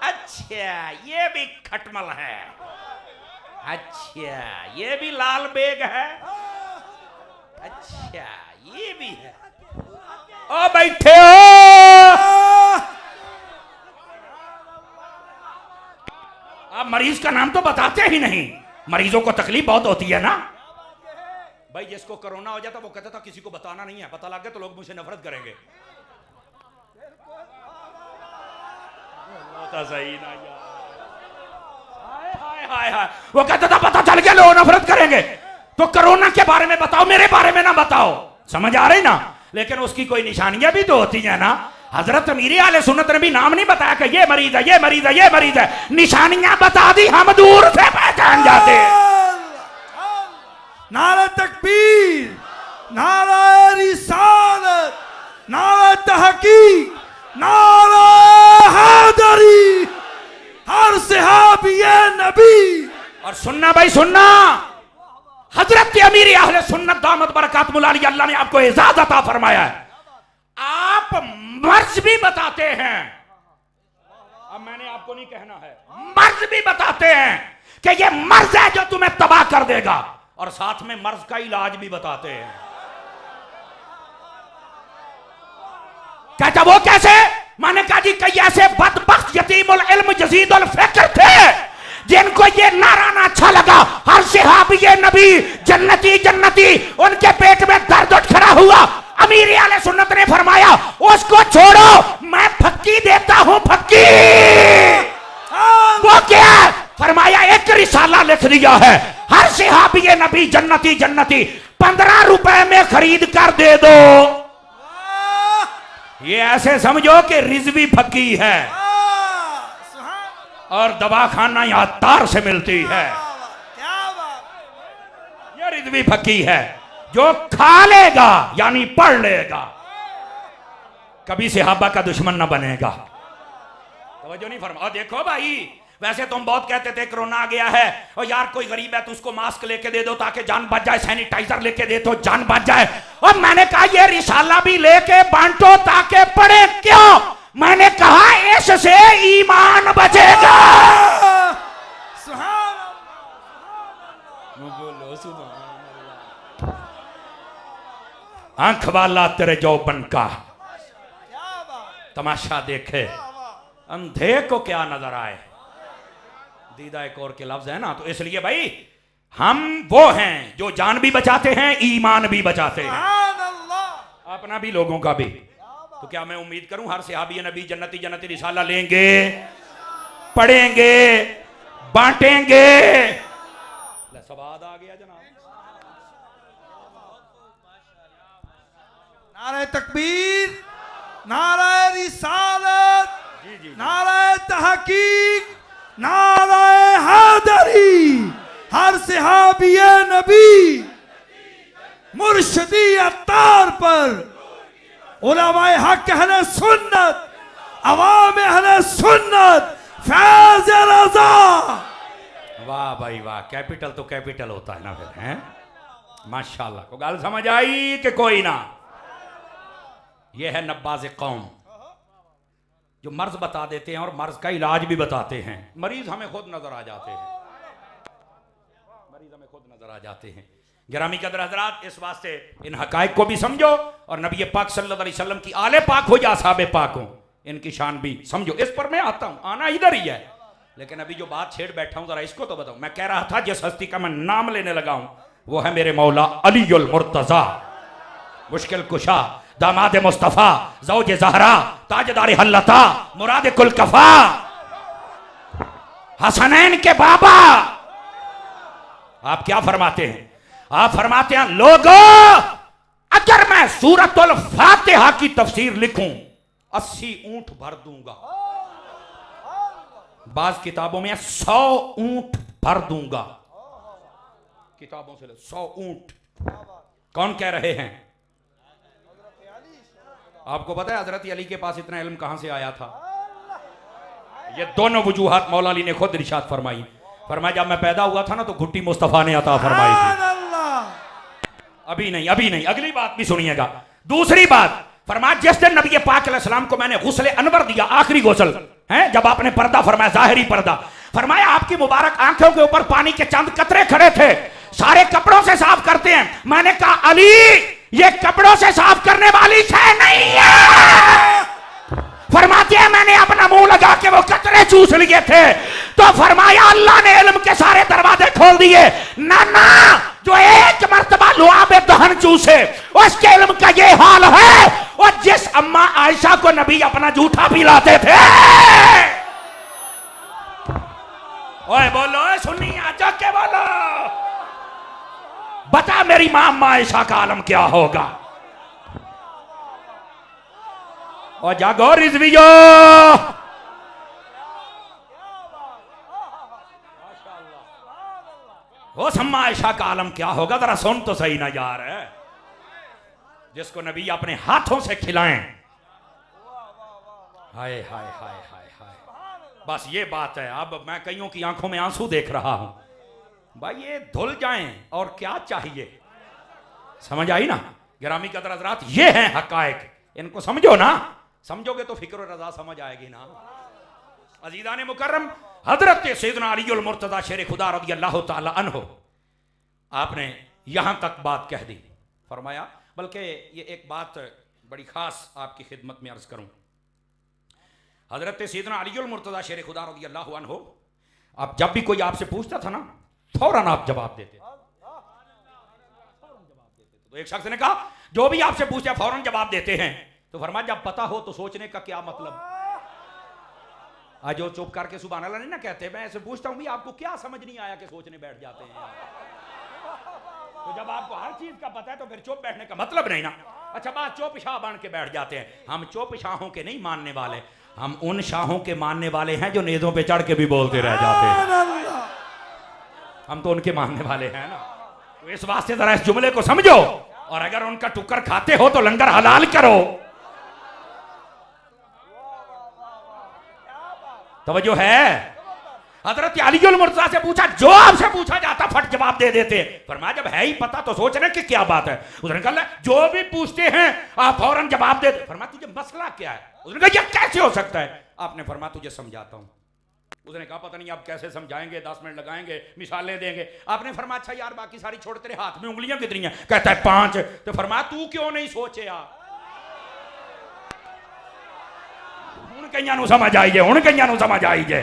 अच्छा ये भी खटमल है, अच्छा ये भी लाल बेग है, अच्छा ये भी है। ओ बैठे हो, आप मरीज का नाम तो बताते ही नहीं। मरीजों को तकलीफ बहुत होती है ना भाई। जिसको कोरोना हो जाता वो कहता था किसी को बताना नहीं है, पता लग गया तो लोग मुझसे नफरत करेंगे। सही ना यार, हाय हाय हाय हाय, वो कहता था पता चल गया लोग नफरत करेंगे, तो कोरोना के बारे में बताओ, मेरे बारे में ना बताओ। समझ आ रही ना? लेकिन उसकी कोई निशानियां भी तो होती है ना। हजरत अमीर आले सुन्नत ने भी नाम नहीं बताया कि ये मरीज है, ये मरीज है, ये मरीज है, निशानियां बता दी, हम दूर से पहचान जाते। नारा तकबीर, नारा रिसालत, नारा तहकीक, नारा हैदरी, हर सहाबिये नबी। और सुनना भाई सुनना, हजरत अमीर अहले सुन्नत दामत बरकातुहुल आलिया, अल्लाह ने आपको इजाजत अता फरमाया है, आप मर्ज भी बताते हैं। अब मैंने आपको नहीं कहना है, मर्ज भी बताते हैं कि ये मर्ज है जो तुम्हें तबाह कर देगा, और साथ में मर्ज का इलाज भी बताते हैं। कहता वो कैसे? मैंने कहा जी कई ऐसे बदबख्त यतीमुल इल्म जसीदुल फिक्र थे जिनको ये नारा ना अच्छा लगा, हर सहाबी नबी जन्नती जन्नती, उनके पेट में दर्द उठ खड़ा हुआ। अमीर आले सुन्नत ने फरमाया उसको छोड़ो, मैं फक्की देता हूं, फक्की। वो क्या? फरमाया एक रिसाला लिख दिया है, हर सहाबी नबी जन्नती जन्नती, 15 रुपए में खरीद कर दे दो। ये ऐसे समझो कि रिजवी फक्की है और दवाखाना यहाँ तार से मिलती है। ये रिजवी फक्की है जो खा लेगा यानी पढ़ लेगा, कभी सहाबा का दुश्मन ना बनेगा। तवज्जो नहीं फरमा। देखो भाई, वैसे तुम बहुत कहते थे कोरोना आ गया है और यार कोई गरीब है तो उसको मास्क लेके दे दो ताकि जान बच जाए, सैनिटाइजर लेके दे तो जान बच जाए। और मैंने कहा ये रिसाला भी लेके बांटो ताकि पढ़े। क्यों? मैंने कहा इससे ईमान बचेगा। आंख वाला तेरे जौबन का तमाशा देखे, अंधे को क्या नजर आए। दीदा एक और के लफ्ज है ना, तो इसलिए भाई हम वो हैं जो जान भी बचाते हैं, ईमान भी बचाते हैं, अपना भी लोगों का भी। तो क्या मैं उम्मीद करूं हर सहाबी नबी जन्नती जन्नती रिसाला लेंगे, पढ़ेंगे, बांटेंगे। सवाद आ गया जनाब। नारे तकबीर, नारे रिसालत, नारे तहकीक, नारे हैदरी, हर सहाबिये नबी मुर्शिदी अत्तार पर, उलमाए हक अहले सुन्नत, अवाम अहले सुन्नत, फैज़ रज़ा। वाह भाई वाह, कैपिटल तो कैपिटल होता है ना फिर, हैं? माशाल्लाह। को गाल समझ आई कि कोई ना? ये है नब्बाज कौम, जो मर्ज बता देते हैं और मर्ज का इलाज भी बताते हैं। मरीज हमें खुद नजर आ जाते हैं, मरीज हमें खुद नजर आ जाते हैं। गिरामी कदर हजरात, इस वास्ते इन हकायक को भी समझो और नबी पाक सल्लल्लाहु अलैहि वसल्लम की आले पाक हो या साहब पाक हो, इनकी शान भी समझो। इस पर मैं आता हूं, आना इधर ही है, लेकिन अभी जो बात छेड़ बैठा हूं जरा इसको तो बताऊं। मैं कह रहा था जिस हस्ती का मैं नाम लेने लगा हूं वो है मेरे मौला अलीउल मुर्तजा, मुश्किल कुशा, दामाद मुस्तफा, ज़ौज ज़हरा, ताजदार हल्लता, मुराद कुल कफा, हसनैन के बाबा। आप क्या फरमाते हैं? आप फरमाते हैं लोगों, अगर मैं सूरतुल फातिहा की तफसीर लिखूं 80 ऊंट भर दूंगा, बाज किताबों में 100 ऊंट भर दूंगा, किताबों से 100 ऊंट। कौन कह रहे हैं? आपको पता है हजरत अली के पास इतना इल्म कहां से आया था? ये दोनों वजूहात मौला अली ने खुद इरशाद फरमाई। फरमाया जब मैं पैदा हुआ था ना तो घुट्टी मुस्तफा ने अता फरमाई थी। अभी नहीं, अभी नहीं, अगली बात भी सुनिएगा। दूसरी बात फरमाया जिस दिन नबी पाक अलैहिस्सलाम को मैंने गुस्ल अनवर दिया, आखिरी गुस्ल है, जब आपने पर्दा फरमाया, जाहिरी पर्दा फरमाया, आपकी मुबारक आंखों के ऊपर पानी के चंद कतरे खड़े थे, सारे कपड़ों से साफ करते हैं। मैंने कहा अली ये कपड़ों से साफ करने वाली शय नहीं है। फरमाते हैं मैंने अपना मुंह लगा के वो कतरे चूस लिए थे, तो फरमाया अल्लाह ने इल्म के सारे दरवाजे खोल दिए। ना ना, जो एक मर्तबा लुआबे दहन चूसे उसके इल्म का ये हाल है। और जिस अम्मा आयशा को नबी अपना जूठा पिलाते थे, ओए बोलो, ओए सुनिए, आजा के बोलो, बता मेरी मां अम्मा आयशा का आलम क्या होगा? और जागो रिजवियो, वो अम्मा आयशा का आलम क्या होगा? जरा सुन तो सही ना यार, जिसको नबी अपने हाथों से खिलाएं। हाय हाय हाय हाय हाय, बस ये बात है। अब मैं कईयों की आंखों में आंसू देख रहा हूं, भाई ये धुल जाएं और क्या चाहिए? समझ आई ना? गिरामी कदर हज़रात, ये हैं हकायक, इनको समझो ना, समझोगे तो फिक्र और रजा समझ आएगी ना। अजीज़ान मुकर्रम, हजरत सैयदना अलीउल मुर्तज़ा शेर खुदा रज़ियल्लाहु ताला अन्हु, आपने यहां तक बात कह दी। फरमाया, बल्कि ये एक बात बड़ी खास आपकी खिदमत में अर्ज करूं। हजरत सैयदना अलीउल मुर्तज़ा शेर खुदा रज़ियल्लाहु अन्हु, आप जब भी कोई आपसे पूछता था ना, फौरन आप जवाब देते थे। तो एक शख्स ने कहा जो भी आपसे पूछे फौरन जवाब देते हैं, तो फरमाया जब पता हो तो सोचने का क्या मतलब? आज जो चुप करके सुभान अल्लाह नहीं ना कहते, मैं ऐसे पूछता हूं भी आपको क्या समझ नहीं आया कि सोचने बैठ जाते हैं? तो जब आपको हर चीज का पता है तो फिर चुप बैठने का मतलब नहीं ना। अच्छा बात, चुप शाह बन के बैठ जाते हैं। हम चुप शाहों के नहीं मानने वाले, हम उन शाहों के मानने वाले हैं जो नेज़ों पे चढ़ के भी बोलते रह जाते हैं। हम तो उनके मानने वाले हैं ना। तो इस वास्ते जरा इस जुमले को समझो, और अगर उनका टुक्कर खाते हो तो लंगर हलाल करो। तवज्जो है? हजरत अलीउल मुर्तज़ा से पूछा, जो आपसे पूछा जाता फट जवाब दे देते। फरमाया जब है ही पता तो सोचने की क्या बात है? उसने कहा जो भी पूछते हैं आप फौरन जवाब दे। फरमाया तुझे मसला क्या है? उसने कहा ये कैसे हो सकता है? आपने फरमाया तुझे समझाता हूं। उसने कहा पता नहीं आप कैसे समझाएंगे, 10 मिनट लगाएंगे, मिसालें देंगे। आपने फरमाया अच्छा यार बाकी सारी छोड़, तेरे हाथ में उंगलियां कितनी हैं? कहता है 5। तो फरमाया तू क्यों नहीं सोचे यार? हुण कईयां नूं समझ आई जे, हुण कईयां नूं समझ आई जे।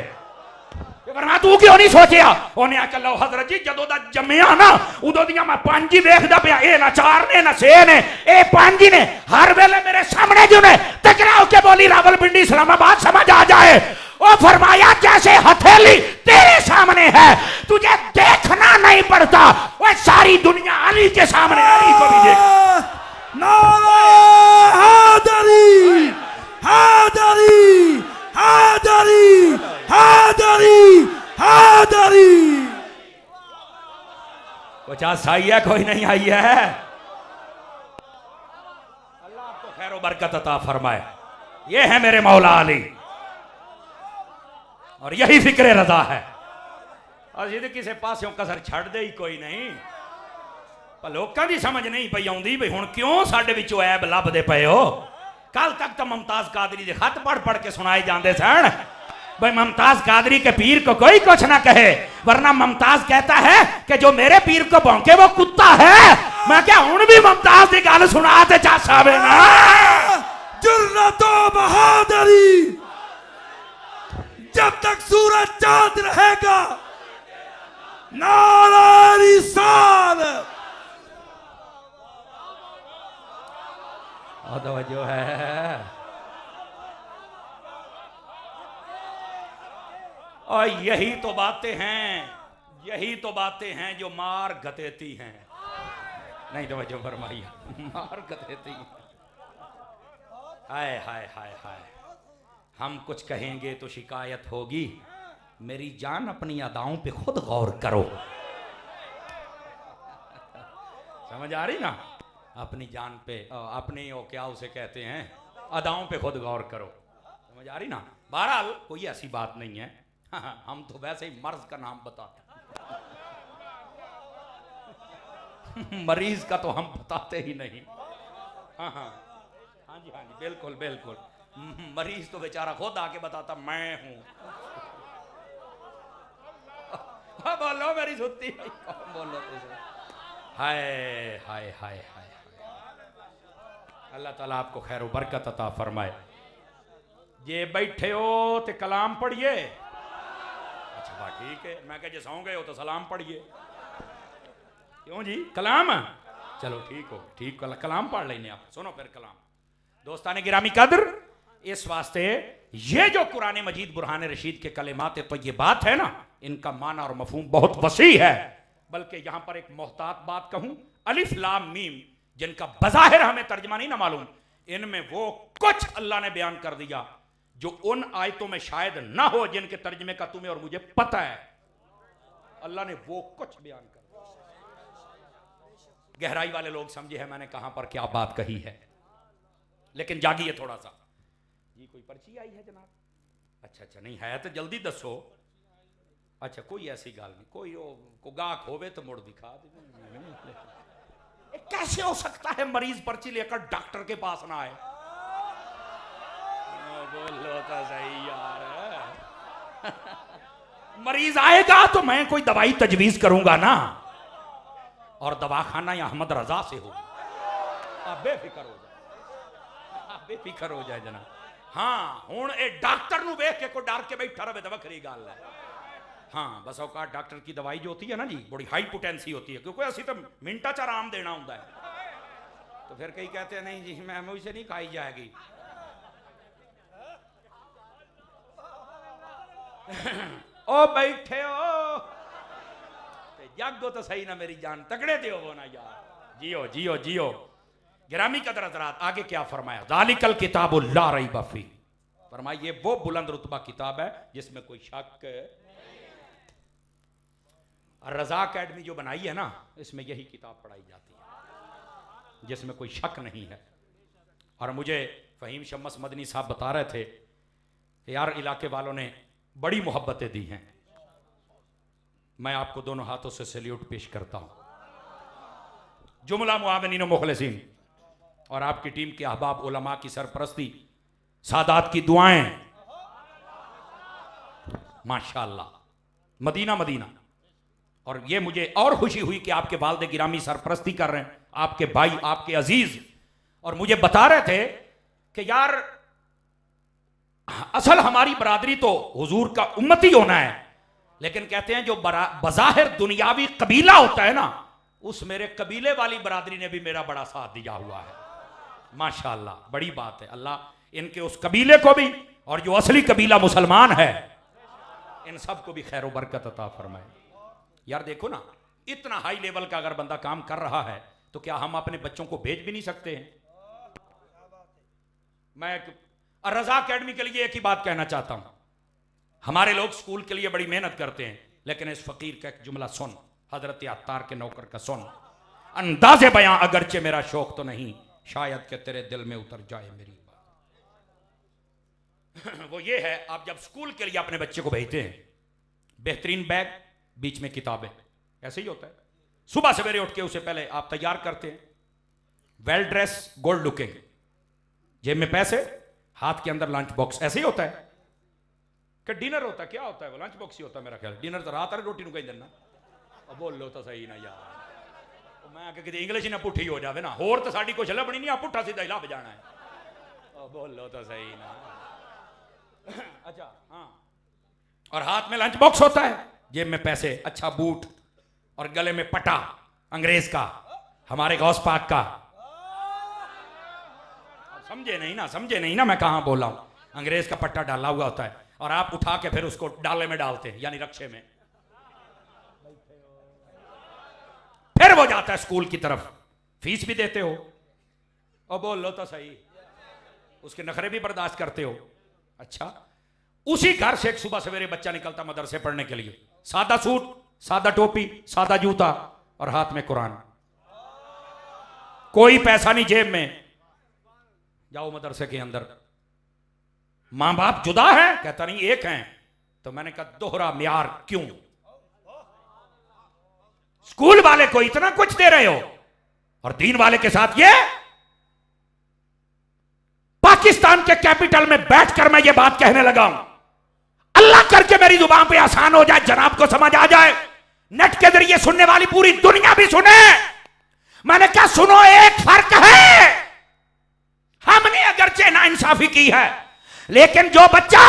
फरमाया तू क्यों नहीं सोचिया? उन्हें आख्या लो हजरत जी जदों दा जम्मिया ना उदों दियां मैं 5 ही वेखदा पिया, ए ना 4 ने ना 6 ने, ए 5 ही ने। हर वेले मेरे सामने जो ने टकराओ के बोली रावलपिंडी इस्लामाबाद समझ आ जाए। ओ फरमाया जैसे हथेली तेरे सामने है, तुझे देखना नहीं पड़ता, वो सारी दुनिया अली के सामने, अली को भी देख। नारे हैदरी हैदरी हैदरी हैदरी हैदरी। कुछ आज आई है, कोई नहीं आई है? अल्लाह आपको खैर व बरकत अता फरमाए। ये है मेरे मौला अली, और यही फिक्र रजा है। और जिद किसी पासों कसर छड़ दे ही कोई नहीं। पर लोगों की समझ नहीं पई आउंदी भी हुण क्यों साडे विचों ऐब लभदे पए हो? कल तक तो मुमताज कादरी दे खत पढ़ पढ़ के सुनाए जाते सन भाई मुमताज कादरी के पीर को कोई कुछ ना कहे, वरना मुमताज कहता है कि जो मेरे पीर को भौंके वो कुत्ता है। मैं क्या हूं भी मुमताज की गल सुनाते चा सावे ना जुर्रतो बहादुरी, जब तक सूरज चांद रहेगा नारा रिसालत। जो है और यही तो बातें हैं, यही तो बातें हैं जो मार गतेती हैं। नहीं तो जो फरमाई मार गतेती हैं। हाय हाय हाय हाय, हम कुछ कहेंगे तो शिकायत होगी। मेरी जान अपनी अदाओं पे खुद गौर करो। समझ आ रही ना? अपनी जान पे अपनी वो क्या उसे कहते हैं अदाओं पे खुद गौर करो। समझ आ रही ना? बहरहाल कोई ऐसी बात नहीं है। हम तो वैसे ही मर्ज का नाम बताते मरीज का तो हम बताते ही नहीं। हाँ हाँ हाँ जी हाँ जी, बिल्कुल बिल्कुल। मरीज तो बेचारा खुद आके बताता मैं हूं। बोलो मेरी सुत्ती भाई, कौन बोलो तुझे? हाय हाय हाय हाय, अल्लाह ताला आपको खैर बरकत अता फरमाए। ये बैठे हो तो कलाम पढ़िए। अच्छा बात ठीक है, मैं कह सौ गए हो तो सलाम पढ़िए। क्यों जी कलाम? चलो ठीक हो, ठीक कलाम पढ़ लेने आप। सुनो फिर कलाम। दोस्ताने गिरामी कद्र, इस वास्ते ये जो कुरान मजीद बुरहान रशीद के कलेमात तो ये बात है ना, इनका माना और मफहूम बहुत वसी है। बल्कि यहां पर एक मोहतात बात कहूं, अलिफ लाम मीम जिनका बज़ाहिर हमें तर्जमा नहीं ना मालूम, इनमें वो कुछ अल्लाह ने बयान कर दिया जो उन आयतों में शायद ना हो जिनके तर्जमे का तुम्हें और मुझे पता है। अल्लाह ने वो कुछ बयान कर दिया। गहराई वाले लोग समझे है मैंने कहां पर क्या बात कही है। लेकिन जागिए थोड़ा सा। जी कोई पर्ची आई है जनाब? अच्छा अच्छा, नहीं है तो जल्दी दसो। अच्छा कोई ऐसी गाल नहीं, कोई को गाहक होवे तो मुड़ दिखा दे। कैसे हो सकता है मरीज पर्ची लेकर डॉक्टर के पास ना आए? बोलो तो सही यार। मरीज आएगा तो मैं कोई दवाई तजवीज करूंगा ना, और दवाखाना या अहमद रजा से हो। आप बेफिक्र हो जाए, आप बेफिक्र हो जाए जनाब। हाँ हुण ए डॉक्टर नु वेख के कोई डर के बैठा रहे तो वखरी गल है। हाँ बस औकात डॉक्टर की दवाई जो होती है ना जी बड़ी हाई पोटेंसी होती है, क्योंकि असि तो मिनटा च आराम देना होता है। तो फिर कई कहते हैं नहीं जी मैं मुझसे नहीं खाई जाएगी। ओ बैठे हो जागो तो सही ना मेरी जान, तगड़े दे हो ना यार। जियो जियो जियो। गिरामी कदर हज़रात, आगे क्या फरमाया? ज़ालिकल किताबु ला रैब फी। फरमाया ये वो बुलंद रुतबा किताब है जिसमें कोई शक। रजा अकेडमी जो बनाई है ना, इसमें यही किताब पढ़ाई जाती है जिसमें कोई शक नहीं है। और मुझे फ़हीम शम्स मदनी साहब बता रहे थे कि यार इलाके वालों ने बड़ी मोहब्बतें दी हैं। मैं आपको दोनों हाथों से सैल्यूट पेश करता हूं। जुमला मुआविनीन व मुखलिसीन और आपकी टीम के अहबाब उलमा की सरपरस्ती, सादात की दुआएं, माशाअल्लाह मदीना मदीना। और ये मुझे और खुशी हुई कि आपके वालिद गिरामी सरपरस्ती कर रहे हैं, आपके भाई आपके अजीज। और मुझे बता रहे थे कि यार असल हमारी बरादरी तो हुजूर का उम्मती होना है, लेकिन कहते हैं जो बज़ाहिर दुनियावी कबीला होता है ना, उस मेरे कबीले वाली बरादरी ने भी मेरा बड़ा साथ दिया हुआ है। माशाअल्लाह बड़ी बात है। अल्लाह इनके उस कबीले को भी और जो असली कबीला मुसलमान है इन सब को भी खैर बरकत अता फरमाए। यार देखो ना, इतना हाई लेवल का अगर बंदा काम कर रहा है तो क्या हम अपने बच्चों को भेज भी नहीं सकते हैं? मैं रजा अकेडमी के लिए एक ही बात कहना चाहता हूं, हमारे लोग स्कूल के लिए बड़ी मेहनत करते हैं, लेकिन इस फकीर का एक जुमला सुन, हजरत अत्तार के नौकर का सुन। अंदाज़े बयां अगरचे मेरा शौक तो नहीं, शायद कि तेरे दिल में उतर जाए मेरी बात। वो ये है, आप जब स्कूल के लिए अपने बच्चे को भेजते हैं, बेहतरीन बैग, बीच में किताबें, ऐसे ही होता है। सुबह सवेरे उठ के उसे पहले आप तैयार करते हैं, वेल ड्रेस, गुड लुकिंग। जेब में पैसे, हाथ के अंदर लंच बॉक्स। ऐसे ही होता है कि डिनर होता है? क्या होता है वो? लंच बॉक्स ही होता है मेरा ख्याल। डिनर तो रात रोटी नु कहीं देना। अब बोल लो तो सही ना यार, मैं कि इंग्लिश ही ना पुठी हो जाए ना, होर तो साड़ी कुछ लभनी नहीं, पुठा सीधा ही लभ जाना है। बोल लो तो सही ना। अच्छा हाँ, और हाथ में लंच बॉक्स होता है, जेब में पैसे, अच्छा बूट, और गले में पटा अंग्रेज का, हमारे गौस पाक का। समझे नहीं ना, समझे नहीं ना मैं कहां बोला हूं। अंग्रेज का पट्टा डाला हुआ होता है और आप उठा के फिर उसको डाले में डालते हैं, यानी रक्षे में। फिर वो जाता है स्कूल की तरफ, फीस भी देते हो और बोल लो तो सही, उसके नखरे भी बर्दाश्त करते हो। अच्छा, उसी घर से एक सुबह सवेरे बच्चा निकलता मदरसे पढ़ने के लिए, सादा सूट, सादा टोपी, सादा जूता और हाथ में कुरान, कोई पैसा नहीं जेब में। जाओ मदरसे के अंदर, मां बाप जुदा है? कहता नहीं एक हैं। तो मैंने कहा दोहरा म्यार क्यों? स्कूल वाले को इतना कुछ दे रहे हो और दीन वाले के साथ ये। पाकिस्तान के कैपिटल में बैठकर मैं ये बात कहने लगा हूं, अल्लाह करके मेरी जुबान पे आसान हो जाए, जनाब को समझ आ जाए, नेट के जरिए सुनने वाली पूरी दुनिया भी सुने। मैंने कहा सुनो, एक फर्क है, हमने अगरचे नाइंसाफी की है, लेकिन जो बच्चा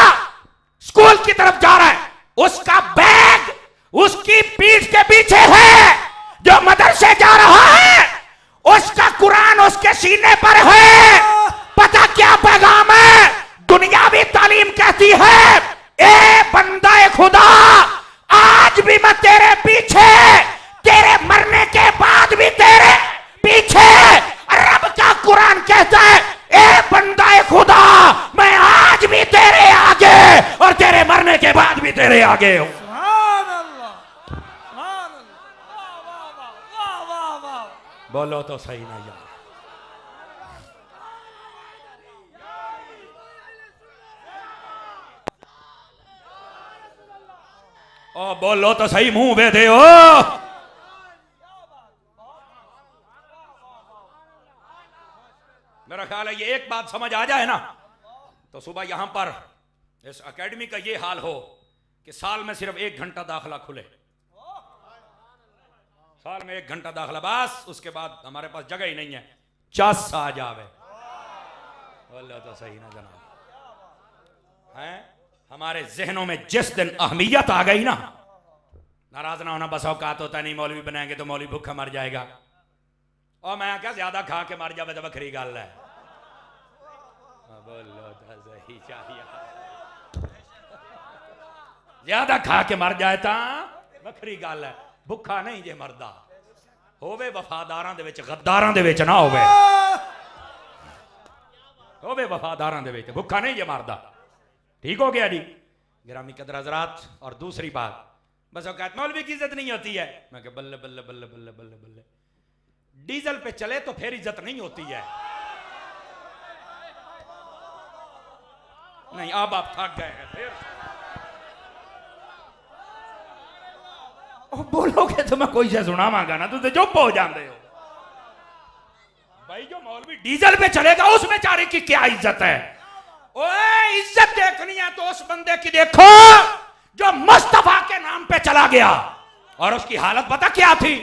स्कूल की तरफ जा रहा है उसका बैग उसकी पीठ के पीछे है, जो मदरसे जा रहा है उसका कुरान उसके सीने पर है। पता क्या पैगाम है? दुनियावी तालीम कहती है, ए बंदा खुदा, आज भी मैं तेरे पीछे, तेरे मरने के बाद भी तेरे पीछे। रब का कुरान कहता है, ए बंदा खुदा, मैं आज भी तेरे आगे और तेरे मरने के बाद भी तेरे आगे हूं। बोलो तो सही ना यार। ओ बोलो तो सही, मुंह बेधे हो। मेरा ख्याल है ये एक बात समझ आ जाए ना, तो सुबह यहां पर इस एकेडमी का ये हाल हो कि साल में सिर्फ 1 घंटा दाखिला खुले, साल में 1 घंटा दाखिला, बस उसके बाद हमारे पास जगह ही नहीं है, चस आ जावे। बोलो तो सही ना जनाब। हैं हमारे जहनों में जिस दिन अहमियत आ गई ना, नाराज ना होना, बस औकात होता नहीं, मौलवी बनाएंगे तो मौलवी भूखा मर जाएगा। और मैं क्या ज्यादा खा के मर जावे तो बखरी गल है। बोलो तो सही चाहिए, ज्यादा खा के मर जाए तो बखरी गल है, भुखा नहीं जे मरदा होवे, वफादारां दे विच गद्दारां दे विच ना होवे, होवे वफादारां दे विच, भुखा नहीं जे मरदा। ठीक हो गया जी गिरामी कदर हजरात। और दूसरी बात, बस औकात मौलवी की इज्जत नहीं होती है। मैं कह बल्ले बल्ले बल्ले बल्ले बल्ले बल्ले, डीजल पे चले तो फिर इज्जत नहीं होती है। नहीं अब आप थक गए हैं फिर। बोलोगे तो मैं कोई से सुनावांगा ना, तो चुप हो जाते हो भाई। जो मौलवी डीजल पे चलेगा उस बेचारे की क्या इज्जत है? ओए इज्जत देखनी है तो उस बंदे की देखो जो मुस्तफा के नाम पे चला गया, और उसकी हालत पता क्या थी?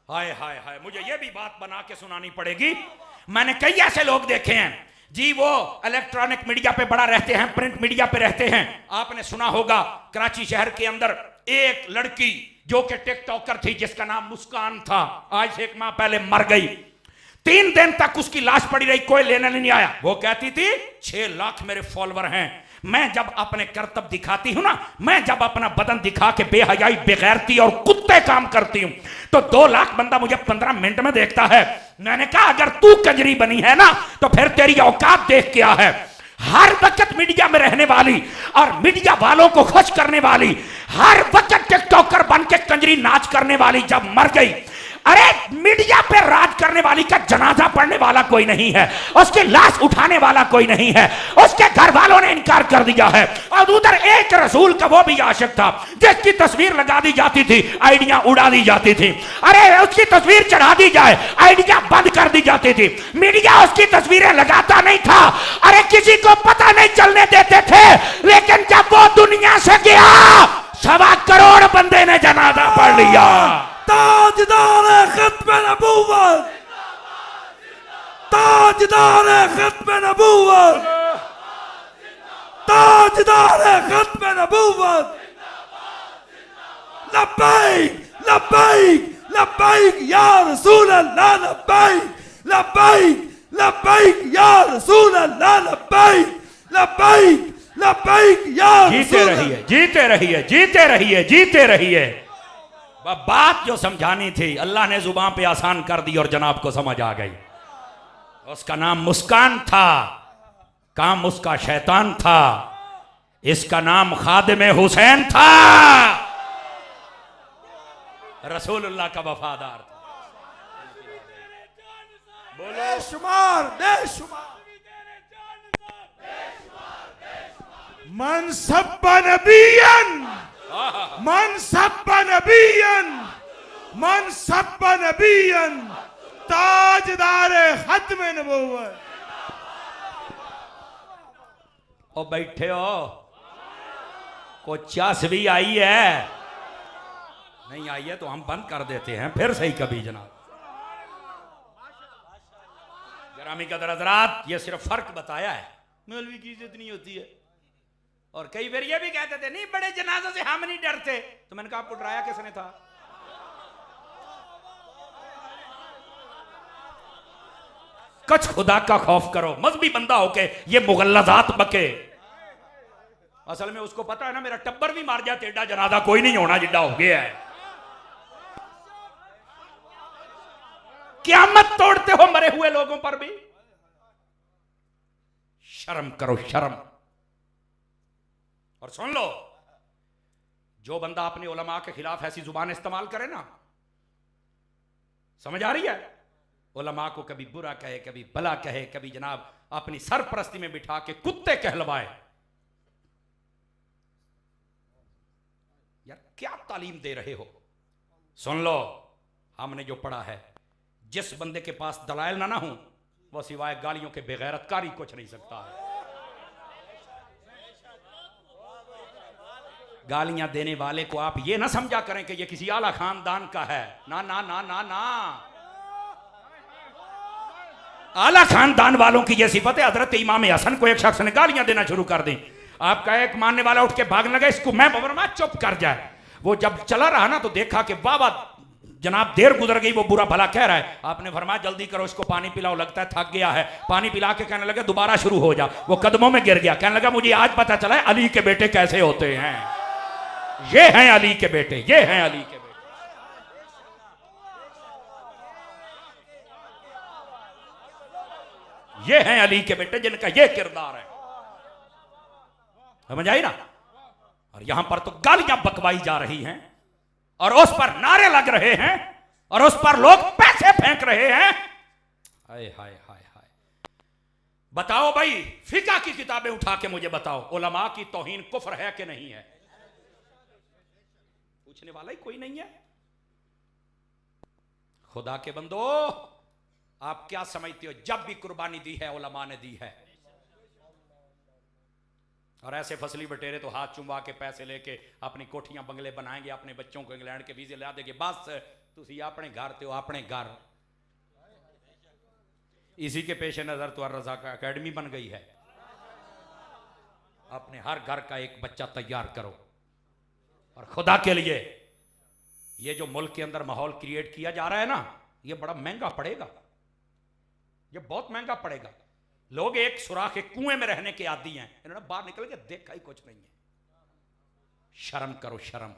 हाय हाय हाय, मुझे ये भी बात बना के सुनानी पड़ेगी। मैंने कई ऐसे लोग देखे हैं जी, वो इलेक्ट्रॉनिक मीडिया पे बड़ा रहते हैं, प्रिंट मीडिया पे रहते हैं। आपने सुना होगा कराची शहर के अंदर एक लड़की जो कि टिकटॉकर थी, जिसका नाम मुस्कान था, आज से 1 माह पहले मर गई। 3 दिन तक उसकी लाश पड़ी रही, कोई लेने नहीं आया। वो कहती थी 6 लाख मेरे फॉलोवर हैं, मैं जब अपने करतब दिखाती हूं ना, मैं जब अपना बदन दिखा के बेहयाई, बेगैरती और कुत्ते काम करती हूं, तो 2 लाख बंदा मुझे 15 मिनट में देखता है। मैंने कहा अगर तू कंजरी बनी है ना, तो फिर तेरी औकात देख क्या है। हर वक्त मीडिया में रहने वाली और मीडिया वालों को खुश करने वाली, हर वक्त टिकटॉकर बन के कंजरी नाच करने वाली जब मर गई, अरे मीडिया पे राज करने वाली का जनाजा पढ़ने वाला कोई नहीं है, उसकी लाश उठाने वाला कोई नहीं है, उसके घर वालों ने इनकार कर दिया है। और उधर एक रसूल का वो भी आशिक था जिसकी तस्वीर लगा दी जाती थी, आइडिया उड़ा दी जाती थी। अरे उसकी तस्वीर चढ़ा दी जाए, आइडिया बंद कर दी जाती थी। मीडिया उसकी तस्वीरें लगाता नहीं था, अरे किसी को पता नहीं चलने देते थे। लेकिन जब वो दुनिया से गया, 1.25 करोड़ बंदे ने जनाजा पढ़ लिया। ताजदार खत्म नबूवत, ताजदार खत्म नबूवत, ताजदार खत्म नबूवत। लब्बैक लब्बैक लब्बैक या रसूल अल्लाह, लब्बैक लब्बैक लब्बैक या रसूल अल्लाह, लब्बैक लब्बैक लब्बैक या जीते रहिए, जीते रहिए, जीते रहिए, जीते रहिए। बात जो समझानी थी अल्लाह ने जुबान पे आसान कर दी और जनाब को समझ आ गई। उसका नाम मुस्कान था, काम उसका शैतान था, इसका नाम खादिम हुसैन था, रसूलुल्लाह का वफादार था। बेशुमार बेशुमार मन सब्बा नबियन, मन सब्बा नबियन, मन सब्बा नबियन, ताजदार खत्म नबूवत। ओ बैठे हो, को चस भी आई है? नहीं आई है तो हम बंद कर देते हैं, फिर सही कभी जनाब। गिरामी कदर हज़रात, ये सिर्फ फर्क बताया है। मौलवी की इज्जत नहीं होती है, और कई बार ये भी कहते थे नहीं बड़े जनाजों से हम नहीं डरते। तो मैंने कहा आपको डराया किसने था? कुछ खुदा का खौफ करो। मजहबी बंदा होके ये मुगल्लजात बके, असल में उसको पता है ना मेरा टब्बर भी मार जाए टेढ़ा जनाजा कोई नहीं होना जिड्डा हो गया है। क़यामत तोड़ते हो मरे हुए लोगों पर भी। शर्म करो, शर्म। और सुन लो, जो बंदा अपने उलमा के खिलाफ ऐसी जुबान इस्तेमाल करे ना, समझ आ रही है? उलमा को कभी बुरा कहे, कभी भला कहे, कभी जनाब अपनी सरपरस्ती में बिठा के कुत्ते कहलवाए, यार क्या तालीम दे रहे हो? सुन लो, हमने जो पढ़ा है, जिस बंदे के पास दलाइल ना हो वो सिवाय गालियों के बेगैरतकारी कुछ नहीं सकता है। गालियां देने वाले को आप ये ना समझा करें कि ये किसी आला खानदान का है। ना ना ना ना ना, आला खानदान वालों की ये सिफत है। हजरत इमाम हसन को एक शख्स ने गालियां देना शुरू कर दी। आपका एक मानने वाला उठ के भागने लगा, इसको मैं फरमाया चुप कर जाए। वो जब चला रहा ना तो देखा कि बाबा जनाब देर गुजर गई, वो बुरा भला कह रहा है। आपने फरमाया जल्दी करो, इसको पानी पिलाओ, लगता है थक गया है। पानी पिला के कहने लगे दोबारा शुरू हो जा। वो कदमों में गिर गया, कहने लगा मुझे आज पता चला है अली के बेटे कैसे होते हैं। ये हैं अली के बेटे, ये हैं अली के बेटे। ये हैं अली के बेटे जिनका ये किरदार है। समझ आई ना? और यहां पर तो गालियां बकवाई जा रही हैं, और उस पर नारे लग रहे हैं, और उस पर लोग पैसे फेंक रहे हैं। हाय हाय हाय हाय। बताओ भाई, फिका की किताबें उठा के मुझे बताओ, उलमा की तौहीन कुफ्र है कि नहीं है? पूछने वाला ही कोई नहीं है। खुदा के बंदो, आप क्या समझते हो? जब भी कुर्बानी दी है उलमा ने दी है। और ऐसे फसली बटेरे तो हाथ चुमवा के पैसे लेके अपनी कोठियां बंगले बनाएंगे, अपने बच्चों को इंग्लैंड के वीजे ला देंगे। बस तुसी अपने घर ते हो, अपने घर। इसी के पेश नजर तो रजा का अकेडमी बन गई है। अपने हर घर का एक बच्चा तैयार करो। और खुदा के लिए ये जो मुल्क के अंदर माहौल क्रिएट किया जा रहा है ना, ये बड़ा महंगा पड़ेगा, ये बहुत महंगा पड़ेगा। लोग एक सुराख एक कुएं में रहने के आदी हैं, इन्होंने बाहर निकल के देखा ही कुछ नहीं है। शर्म करो, शर्म।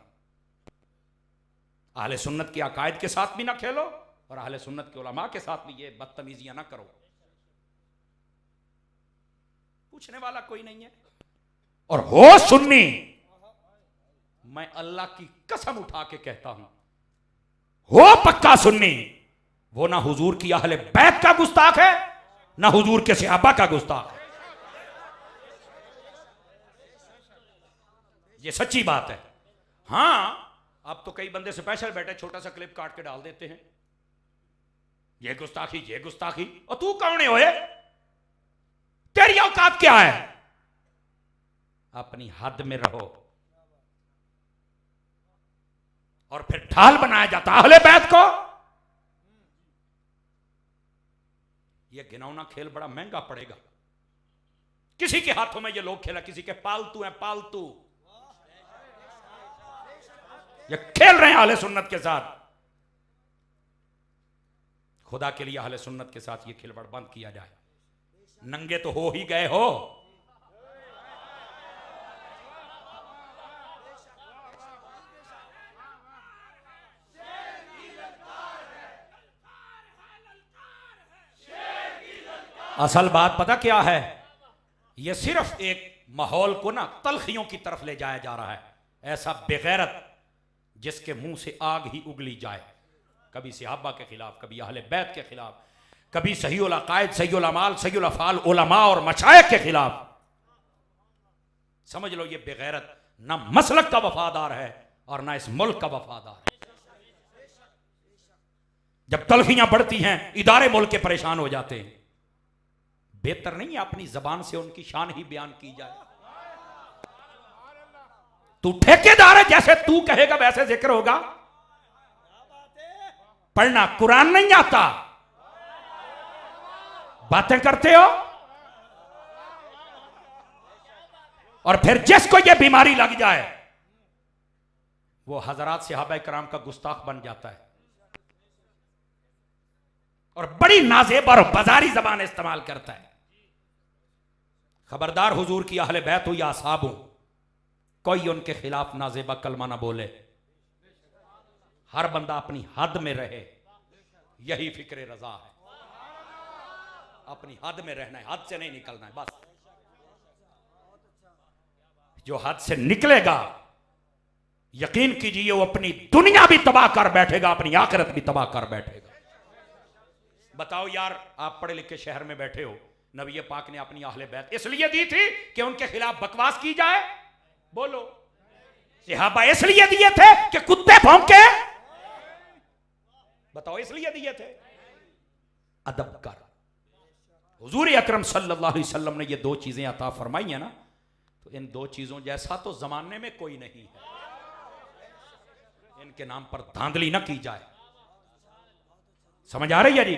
अहले सुन्नत के अकायद के साथ भी ना खेलो, और अहले सुन्नत के उलमा के साथ भी ये बदतमीजियां ना करो। पूछने वाला कोई नहीं है। और हो सुन्नी, मैं अल्लाह की कसम उठा के कहता हूं, हो पक्का सुन्नी, वो ना हुजूर की अहले बैत का गुस्ताख है, ना हुजूर के सहाबा का गुस्ताख है। ये सच्ची बात है। हां, अब तो कई बंदे स्पेशल बैठे छोटा सा क्लिप काट के डाल देते हैं, ये गुस्ताखी, ये गुस्ताखी। और तू कौन है ओए? तेरी औकात क्या है? अपनी हद में रहो। और फिर ढाल बनाया जाता अहले बैत को। यह घिनौना खेल बड़ा महंगा पड़ेगा। किसी के हाथों में ये लोग खेला, किसी के पालतू हैं, पालतू ये खेल रहे हैं अहले सुन्नत के साथ। खुदा के लिए अहले सुन्नत के साथ ये खिलवाड़ बंद किया जाए। नंगे तो हो ही गए हो। असल बात पता क्या है? यह सिर्फ एक माहौल को ना तलखियों की तरफ ले जाया जा रहा है। ऐसा बेगैरत जिसके मुंह से आग ही उगली जाए, कभी सहाबा के खिलाफ, कभी अहले बैत के खिलाफ, कभी सहीउल अकायद, सहीउल अमाल, सहीउल अफआल उलमा और मशाइख के खिलाफ। समझ लो ये बेगैरत ना मसलक का वफादार है और ना इस मुल्क का वफादार है। जब तलखियां बढ़ती हैं, इदारे मुल्क के परेशान हो जाते हैं। बेहतर नहीं है अपनी जबान से उनकी शान ही बयान की जाए? तू ठेकेदार है, जैसे तू कहेगा वैसे जिक्र होगा। पढ़ना कुरान नहीं आता, बातें करते हो। और फिर जिसको यह बीमारी लग जाए वो हजरात सहाबा कराम का गुस्ताख बन जाता है और बड़ी नाजेब और बाजारी जबान इस्तेमाल करता है। खबरदार, हुजूर की अहले बैत हो या असहाब हो, कोई उनके खिलाफ नाजेबा कलमा ना बोले। हर बंदा अपनी हद में रहे, यही फिक्र रजा है। अपनी हद में रहना है, हद से नहीं निकलना है। बस जो हद से निकलेगा, यकीन कीजिए वो अपनी दुनिया भी तबाह कर बैठेगा, अपनी आखिरत भी तबाह कर बैठेगा। बताओ यार, आप पढ़े लिखे शहर में बैठे हो, नबी पाक ने अपनी अहले बैत इसलिए दी थी कि उनके खिलाफ बकवास की जाए? बोलो। सहाबा इसलिए दिए थे कि कुत्ते भौंके? बताओ, इसलिए दिए थे? अदब कर। हुजूर अकरम सल्लल्लाहु अलैहि वसल्लम ने ये दो चीजें अता फरमाई है ना, तो इन दो चीजों जैसा तो जमाने में कोई नहीं है। इनके नाम पर धांधली ना की जाए। समझ आ रही है जी?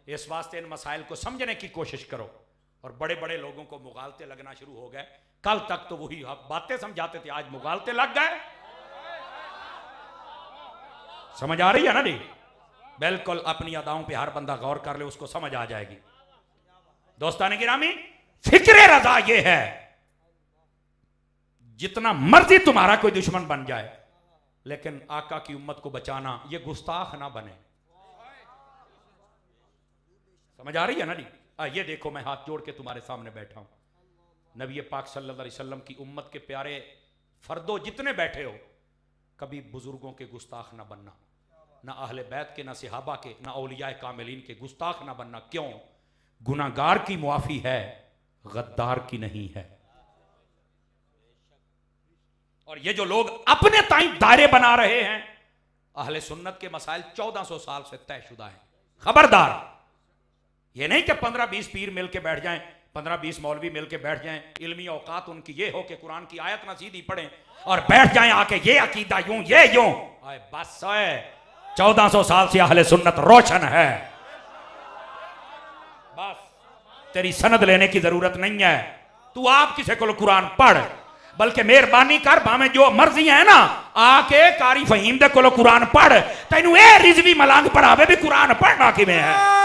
इस वास्ते इन मसाइल को समझने की कोशिश करो। और बड़े बड़े लोगों को मुगालते लगना शुरू हो गए। कल तक तो वही बातें समझाते थे, आज मुगालते लग गए। समझ आ रही है ना जी? बिल्कुल अपनी अदाओं पे हर बंदा गौर कर ले, उसको समझ आ जाएगी। दोस्तान गिरामी, फिक्र रजा ये है, जितना मर्जी तुम्हारा कोई दुश्मन बन जाए, लेकिन आका की उम्मत को बचाना ये गुस्ताख ना बने। समझ आ रही है ना जी? ये देखो, मैं हाथ जोड़ के तुम्हारे सामने बैठा हूं। नबी पाक सल्लल्लाहु अलैहि वसल्लम की उम्मत के प्यारे फर्दो जितने बैठे हो, कभी बुजुर्गों के गुस्ताख ना बनना, ना अहले बैत के, ना सहाबा के, ना औलियाए कामिलीन के गुस्ताख ना बनना। क्यों? गुनाहगार की मुआफी है, गद्दार की नहीं है। और ये जो लोग अपने ताई दायरे बना रहे हैं, अहले सुन्नत के मसाइल 1400 साल से तयशुदा है। खबरदार, ये नहीं कि 15-20 पीर मिल के बैठ जाएं, 15-20 मौलवी मिल के बैठ जाएं, इल्मी औकात उनकी ये हो कि कुरान की आयत ना सीधी पढ़ें और बैठ जाएं आके ये अकीदा यूं, ये यूं। बस है, 1400 साल से अहले सुन्नत रोशन है। बस तेरी सनद लेने की जरूरत नहीं है। तू आप किसी को कुरान पढ़, बल्कि मेहरबानी कर, भावें जो मर्जी है ना, आके कारी फहीम दे कोलो कुरान पढ़। तेनू ए रिजवी मलांग पढ़ावे भी कुरान पढ़ना किवें है।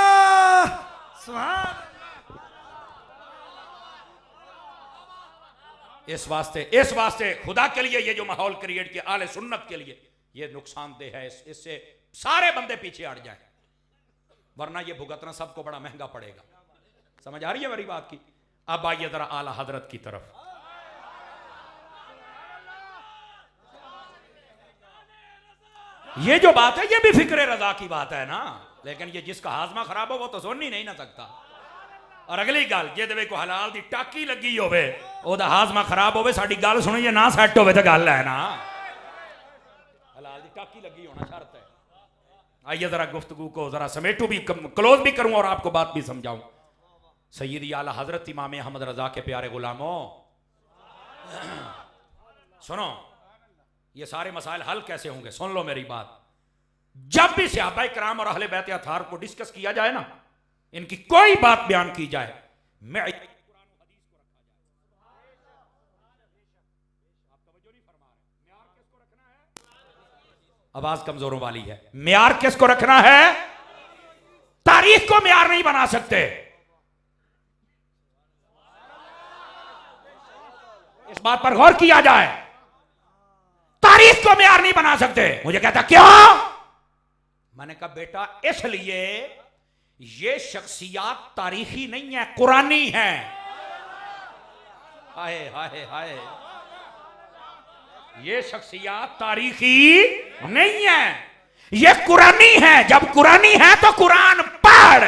इस वास्ते खुदा के लिए ये जो माहौल क्रिएट किया आले सुन्नत के लिए, ये नुकसानदेह है। इससे सारे बंदे पीछे हट जाएं, वरना ये भुगतना सबको बड़ा महंगा पड़ेगा। समझ आ रही है मेरी बात की? अब आइए जरा आला हजरत की तरफ। ये जो बात है ये भी फिक्र रजा की बात है ना, लेकिन ये जिसका हाजमा खराब हो वो तो सुन ही नहीं ना सकता। और अगली गल जे को हलाल दी टाकी लगी होवे ओदा हाजमा खराब होवे साडी गल सुनिए ना सेट होवे तो गल है ना, हलाल दी टाकी लगी होना शर्त है। आइए जरा गुफ्तगू को जरा समेटू भी क्लोज भी करूं और आपको बात भी समझाऊं। सैयदी आला हजरत इमाम अहमद रजा के प्यारे गुलामों सुनो, ये सारे मसाइल हल कैसे होंगे सुन लो मेरी बात। जब भी सहाबा किराम और अहले बैत अथार को डिस्कस किया जाए ना, इनकी कोई बात बयान की जाए, मैं आवाज कमजोरों वाली है, म्यार किसको रखना है? तारीख को म्यार नहीं बना सकते। इस बात पर गौर किया जाए, तारीख को म्यार नहीं बना सकते। मुझे कहता क्यों? मैंने कहा बेटा इसलिए ये शख्सियात तारीखी नहीं है, कुरानी है। हाय हाय हाय, ये शख्सियात तारीखी नहीं है, ये कुरानी है। जब कुरानी है तो कुरान पढ़।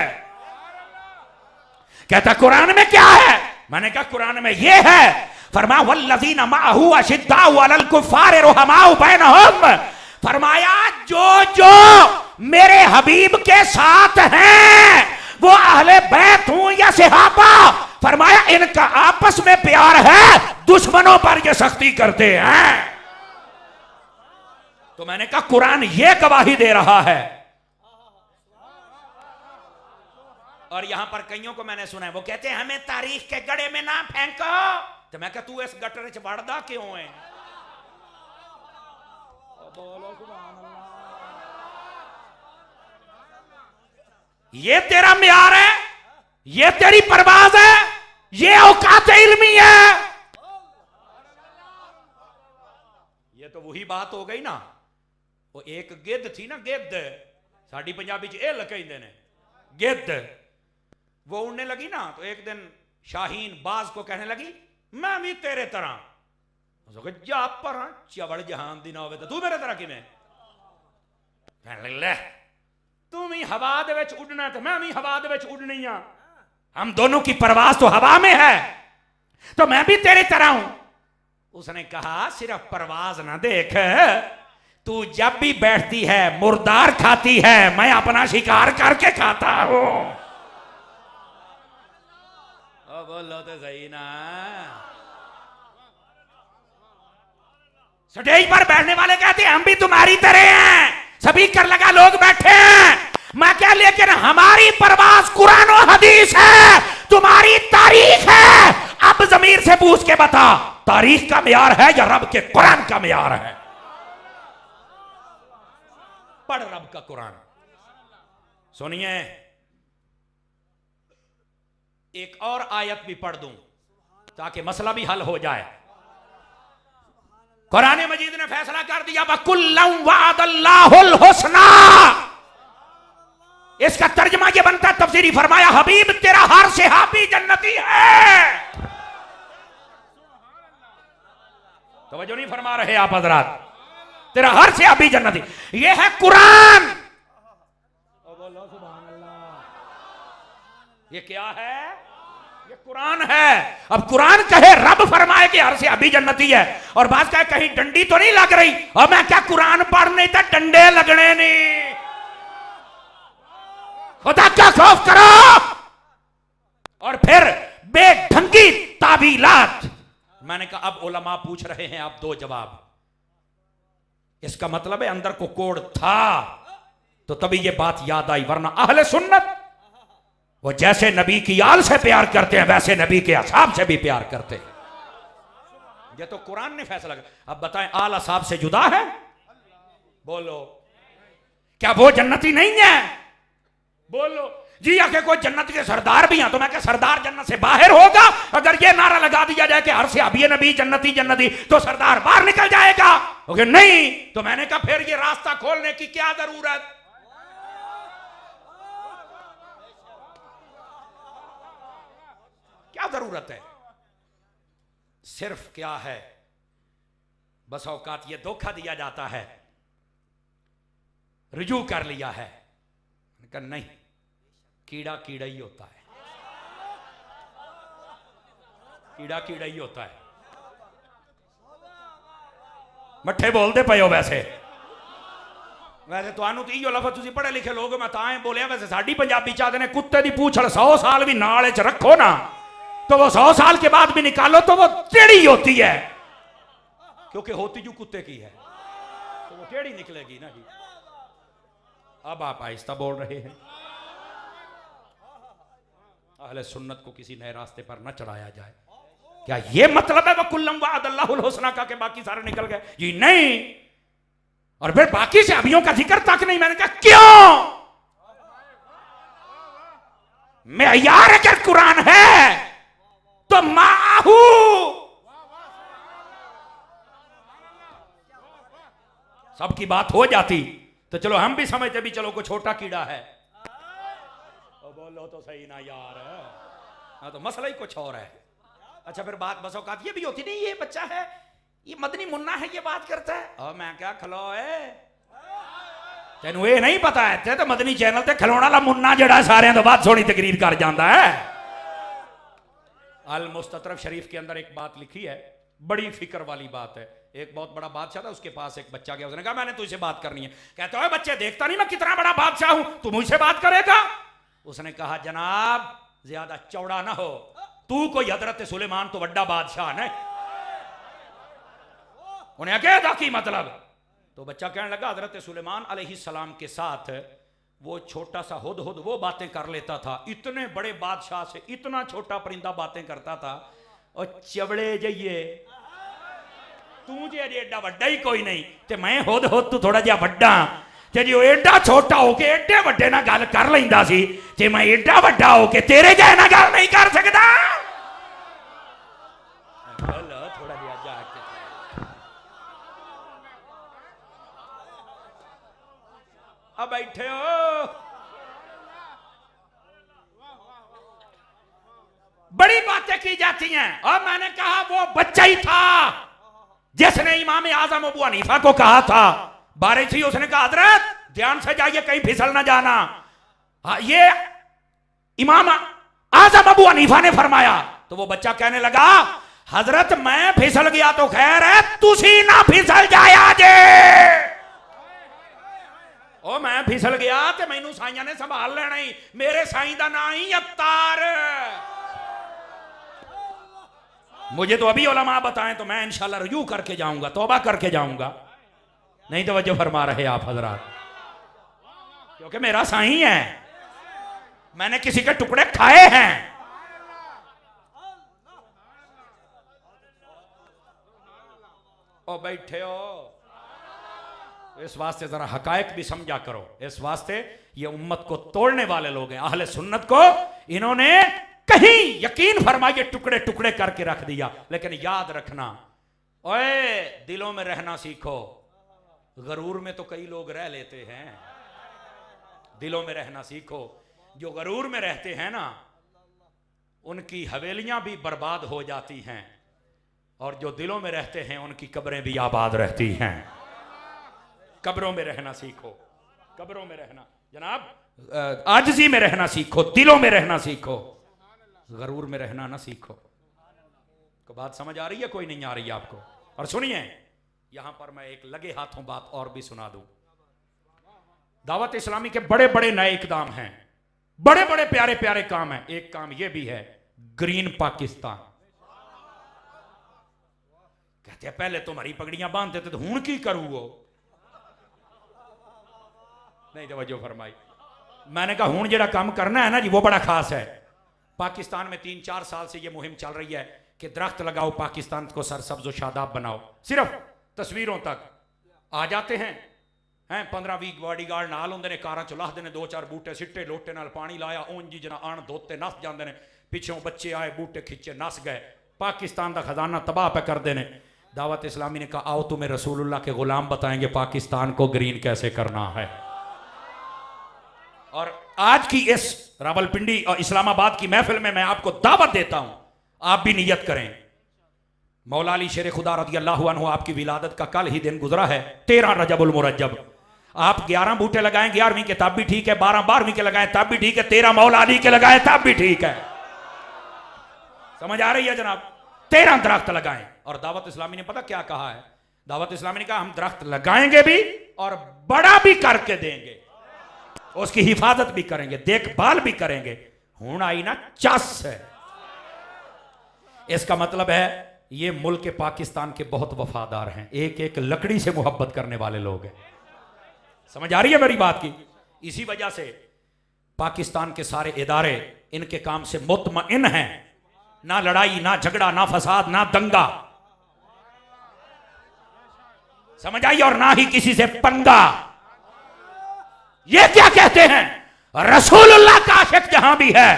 कहता कुरान में क्या है? मैंने कहा कुरान में ये है, फरमाया वल्लज़ीना माअहू अशिद्दाउ अलल कुफ़ारि रुहमाउ बैनहुम, फरमाया जो जो मेरे हबीब के साथ हैं वो अहले बैत हूं या सहाबा, फरमाया इनका आपस में प्यार है, दुश्मनों पर ये सख्ती करते हैं। तो मैंने कहा कुरान ये गवाही दे रहा है। और यहां पर कईयों को मैंने सुना है वो कहते हैं हमें तारीख के गड्ढे में ना फेंको। तो मैं कहा तू इस गटर च वड़दा क्यों है? ये तेरा म्यार है, ये तेरी परवाज है, ये औकात इल्मी है। ये तो वही बात हो गई ना, वो एक गिद्ध थी ना, गिद्ध साड़ी पंजाबी च ए कहते ने गिद्ध, वो उड़ने लगी ना तो एक दिन शाहीन बाज को कहने लगी मैं भी तेरे तरह। जा पर चवड़ जहान दी ना होवे तो तू मेरे तरह किवें? कहने ले तू भी हवा दे विच उड़ना तो मैं भी हवा दे विच उड़नी आ, हम दोनों की परवाज तो हवा में है, तो मैं भी तेरी तरह हूं। उसने कहा सिर्फ परवाज ना देख, तू जब भी बैठती है मुर्दार खाती है, मैं अपना शिकार करके खाता हूं। बोलो तो सही ना। स्टेज पर बैठने वाले कहते हैं हम भी तुम्हारी तरह हैं, सभी कर लगा लोग बैठे हैं। मैं क्या, लेकिन हमारी परवाज कुरान और हदीस है, तुम्हारी तारीख है। अब जमीर से पूछ के बता, तारीख का म्यार है या रब के कुरान का म्यार है? पढ़ रब का कुरान। सुनिए एक और आयत भी पढ़ दूं ताकि मसला भी हल हो जाए। कुरान मजीद ने फैसला कर दिया वकुल्लम वअदल्लाहुल हुस्ना। इसका तर्जमा यह बनता है, तफसीरी फरमाया हबीब तेरा हर सहाबी जन्नती है। तवज्जो नहीं फरमा रहे आप हजरात? तेरा हर सहाबी जन्नती, यह है कुरान। ये क्या है? ये कुरान है। अब कुरान कहे रब फरमाए कि हर से अभी जन्नती है, और बात कहे कहीं डंडी तो नहीं लग रही, और मैं क्या कुरान पढ़ नहीं था डंडे लगने नहीं। खुदा का खौफ करो। और फिर बेढंगी ताबीलात। मैंने कहा अब उलमा पूछ रहे हैं, आप दो जवाब। इसका मतलब है अंदर को कोड था तो तभी ये बात याद आई, वरना अहले सुन्नत वो जैसे नबी की आल से प्यार करते हैं वैसे नबी के असहाब से भी प्यार करते हैं। ये तो कुरान ने फैसला किया। अब बताएं आल असहाब से जुदा है? बोलो क्या वो जन्नती नहीं है? बोलो जी। आके कोई जन्नत के सरदार भी हैं तो मैं क्या सरदार जन्नत से बाहर होगा? अगर ये नारा लगा दिया जाए कि हर से अभी नबी जन्नती जन्नती, तो सरदार बाहर निकल जाएगा? ओके नहीं। तो मैंने कहा फिर ये रास्ता खोलने की क्या जरूरत? क्या जरूरत है? सिर्फ क्या है, बस औकात ये धोखा दिया जाता है रुजू कर लिया है। कहा नहीं, कीड़ा कीड़ा ही होता है, कीड़ा कीड़ा ही होता है। मट्ठे बोलते पे हो वैसे तुहानू तो इहो लफ्ज़ तुसीं पढ़े लिखे लोग, मैं तां बोलिया। वैसे साडी पंजाबी चाहते ने कुत्ते दी पूछड़ 100 साल भी नाल च रखो ना तो वो 100 साल के बाद भी निकालो तो वो टेढ़ी होती है, क्योंकि होती जो कुत्ते की है तो वो टेढ़ी निकलेगी ना जी। अब आप आहिस्ता बोल रहे हैं। अहले सुन्नत को किसी नए रास्ते पर न चढ़ाया जाए। क्या ये मतलब है वकुल्लम वअदल्लाहुल हुस्ना का कि बाकी सारे निकल गए? जी नहीं। और फिर बाकी से अभियों का जिक्र तक नहीं। मैंने कहा क्यों? मेयार अगर कुरान है तो माहू सबकी बात हो जाती तो चलो हम भी समझते भी चलो कोई छोटा कीड़ा है। तो बोलो तो सही ना यार, हाँ तो मसला ही कुछ और है। अच्छा फिर बात बस औकात ये भी होती नहीं, ये बच्चा है, ये मदनी मुन्ना है, ये बात करता है। और मैं क्या खलो है तेनू ये नहीं पता है तो मदनी चैनल ते खिलौना वाला मुन्ना जड़ा सारे तो बात सोनी तकरीर कर जाता है। अल मुस्ततरफ शरीफ के अंदर एक बात लिखी है, बड़ी फिक्र वाली बात है। एक बहुत बड़ा बादशाह था, उसके पास एक बच्चा गया, उसने कहा मैंने तुझसे बात करनी है। कहता है बच्चे देखता नहीं मैं कितना बड़ा बादशाह हूं, तू मुझसे बात करेगा? उसने कहा जनाब ज्यादा चौड़ा ना हो, तू कोई हजरत सुलेमान तो बड़ा बादशाह नहीं। उन्हें क्या था की मतलब? तो बच्चा कहने लगा हजरत सुलेमान अलैहिस्सलाम के साथ वो छोटा सा हुद हुद वो बातें कर लेता था, इतने बड़े बादशाह से इतना छोटा परिंदा बातें करता था। और चवड़े जाइए तू जे एडा वड्डा ही कोई नहीं ते मैं हुद हुद तू थोड़ा जिहा वड्डा ते जो एडा छोटा होके एडे वड्डे ना गल कर लैंदा सी ते मैं एडा वड्डा होके तेरे जैसे ना गल नहीं कर सकदा। थोड़ा जिहा जाके अब बैठे हो, बड़ी बातें की जाती हैं। और मैंने कहा वो बच्चा ही था जिसने इमाम आजम अबू हनीफा को कहा था, बारिश थी, उसने कहा हजरत ध्यान से जाइए कहीं फिसल ना जाना। ये इमाम आजम अबू हनीफा ने फरमाया। तो वो बच्चा कहने लगा हजरत मैं फिसल गया तो खैर है, तुसी ना फिसल जाया जे। ओ मैं फिसल गया तो मैनू साइया ने संभाल लेना ही, मेरे साई का ना ही अवतार। मुझे तो अभी उलमा बताएं तो मैं इंशाल्लाह रुजू करके जाऊंगा, तौबा करके जाऊंगा। नहीं तो वजह फरमा रहे आप हजरात, क्योंकि मेरा साईं है, मैंने किसी के टुकड़े खाए हैं। ओ बैठे हो, इस वास्ते जरा हकायक भी समझा करो। इस वास्ते ये उम्मत को तोड़ने वाले लोग हैं, अहले सुन्नत को इन्होंने कहीं यकीन फरमाइए टुकड़े टुकड़े करके रख दिया। लेकिन याद रखना, ओए दिलों में रहना सीखो। गरूर में तो कई लोग रह लेते हैं, दिलों में रहना सीखो। जो गरूर में रहते हैं ना उनकी हवेलियां भी बर्बाद हो जाती हैं, और जो दिलों में रहते हैं उनकी कब्रें भी आबाद रहती हैं। कब्रों में रहना सीखो, कब्रों में रहना जनाब, आजिज़ी में रहना सीखो, दिलों में रहना सीखो, गरूर में रहना ना सीखो। को बात समझ आ रही है? कोई नहीं आ रही है आपको? और सुनिए यहां पर मैं एक लगे हाथों बात और भी सुना दूं। दावत इस्लामी के बड़े बड़े नए इकदाम हैं, बड़े बड़े प्यारे प्यारे काम हैं। एक काम यह भी है, ग्रीन पाकिस्तान। कहते हैं पहले तुम्हारी पगड़ियां बांधते थे तो हूं की करूं वो नहीं तवज्जो फरमाई। मैंने कहा हूं जेड़ा काम करना है ना जी वो बड़ा खास है। पाकिस्तान में 3-4 साल से ये मुहिम चल रही है कि दरख्त लगाओ, पाकिस्तान को सरसब्ज और शादाब बनाओ। सिर्फ तस्वीरों तक आ जाते हैं 15-20 बॉडीगार्ड नाल होंदे ने, कारां च लाहदे ने 2-4 बूटे सिट्टे, लोटे नाल पानी लाया, ऊंज जी जना आण धोते नस जाते ने, पिछों बच्चे आए बूटे खिंचे नस गए, पाकिस्तान का खजाना तबाह पे करते हैं। दावत इस्लामी ने कहा आओ तुम्हें रसूलुल्लाह के गुलाम बताएंगे पाकिस्तान को ग्रीन कैसे करना है। और आज की इस रावलपिंडी और इस्लामाबाद की महफिल में मैं आपको दावत देता हूं, आप भी नियत करें। मौला अली शेर खुदा रज़ी अल्लाहु अन्हु आपकी विलादत का कल ही दिन गुजरा है, 13 रजबुल मुरज्जब। आप 11 बूटे लगाएं 11वीं के तब भी ठीक है, 12 12वीं के लगाएं तब भी ठीक है, 13 मौला अली के लगाएं तब भी ठीक है। समझ आ रही है जनाब? 13 दरख्त लगाएं। और दावत इस्लामी ने पता क्या कहा है? दावत इस्लामी ने कहा हम दरख्त लगाएंगे भी और बड़ा भी करके देंगे, उसकी हिफाजत भी करेंगे, देखभाल भी करेंगे। हूं आई ना चस है। इसका मतलब है ये मुल्क के पाकिस्तान के बहुत वफादार हैं, एक एक लकड़ी से मोहब्बत करने वाले लोग हैं। समझ आ रही है मेरी बात की? इसी वजह से पाकिस्तान के सारे इदारे इनके काम से मुतमइन हैं। ना लड़ाई, ना झगड़ा, ना फसाद, ना दंगा, समझ आई? और ना ही किसी से पंगा। ये क्या कहते हैं? रसूलुल्लाह का आशिक जहां भी है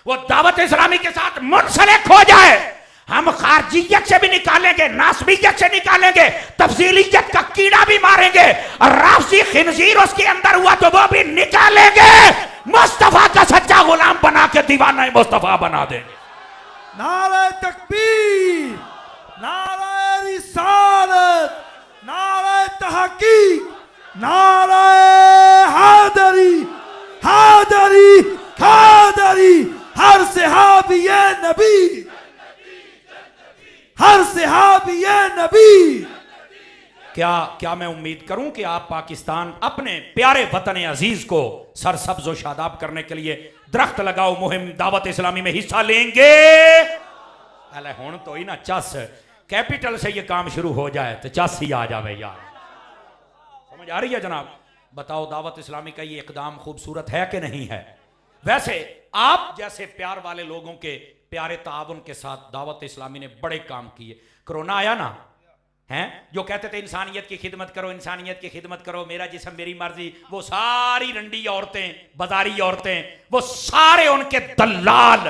वो दावत इस्लामी के साथ मुंसलिक हो जाए, हम खारजियत से भी निकालेंगे, नासबियत से निकालेंगे, तफसीलियत का कीड़ा भी मारेंगे, और राफसी खिंजीर उसके अंदर हुआ तो वो भी निकालेंगे। मुस्तफा का सच्चा गुलाम बना के दीवाना मुस्तफा बना देंगे। नारे तकबीर, नारे रिसालत, नारे तहकीक, नारे हैदरी, हैदरी, हैदरी। हर सहाबी नबी, हर सहाबी नबी। क्या मैं उम्मीद करूं कि आप पाकिस्तान अपने प्यारे वतन अजीज को सरसब्ज व शादाब करने के लिए दरख्त लगाओ मुहिम दावत इस्लामी में हिस्सा लेंगे? अले हुण तो ही ना चस कैपिटल से ये काम शुरू हो जाए तो चस ही आ जावे यार। समझ आ रही है जनाब? बताओ दावत इस्लामी का ये इकदाम खूबसूरत है कि नहीं है? वैसे आप जैसे प्यार वाले लोगों के प्यारे ताउन के साथ दावत इस्लामी ने बड़े काम किए। कोरोना आया ना, हैं जो कहते थे इंसानियत की खिदमत करो, इंसानियत की खिदमत करो, मेरा जिस्म मेरी मर्जी, वो सारी रंडी औरतें, बाजारी औरतें, वो सारे उनके दलाल,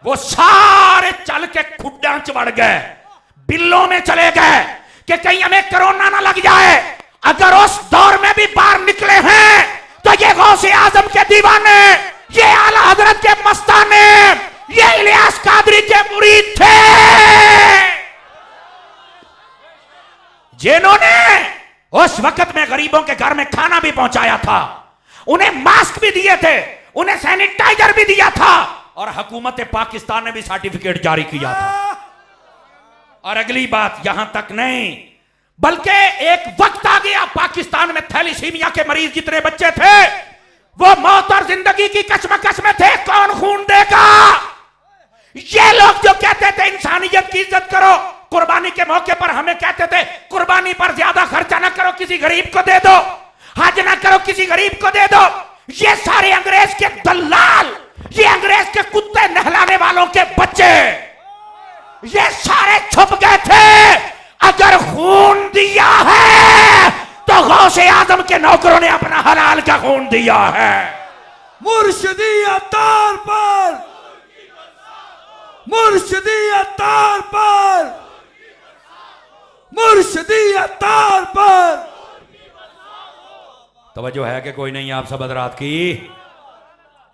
वो सारे चल के खुड्डा च वड़ गए, बिल्लों में चले गए कि कहीं हमें कोरोना ना लग जाए। अगर उस दौर में भी बाहर निकले हैं तो ये गौसे आजम के दीवाने, ये आला हजरत के मस्ताने, ये इलियास कादरी के मुरीद थे, जिन्होंने उस वक्त में गरीबों के घर में खाना भी पहुंचाया था, उन्हें मास्क भी दिए थे, उन्हें सैनिटाइजर भी दिया था, और हुकूमत पाकिस्तान ने भी सर्टिफिकेट जारी किया था। और अगली बात यहां तक नहीं, बल्कि एक वक्त आ गया पाकिस्तान में थैलीसीमिया के मरीज जितने बच्चे थे वो मौत और जिंदगी की कशमकश में थे, कौन खून देगा? ये लोग जो कहते थे इंसानियत की इज्जत करो, कुर्बानी के मौके पर हमें कहते थे कुर्बानी पर ज्यादा खर्चा ना करो, किसी गरीब को दे दो, हज ना करो, किसी गरीब को दे दो। ये सारे अंग्रेज के दलाल, ये अंग्रेज के कुत्ते नहलाने वालों के बच्चे, ये सारे छुप गए थे। अगर खून दिया है तो गौसे आजम के नौकरों ने अपना हलाल का खून दिया है। मुर्शिदी अतार पर, मुर्शिदी अतार पर, मुर्शिदी अतार पर। तवज्जो है कि कोई नहीं आप सब हज़रात की?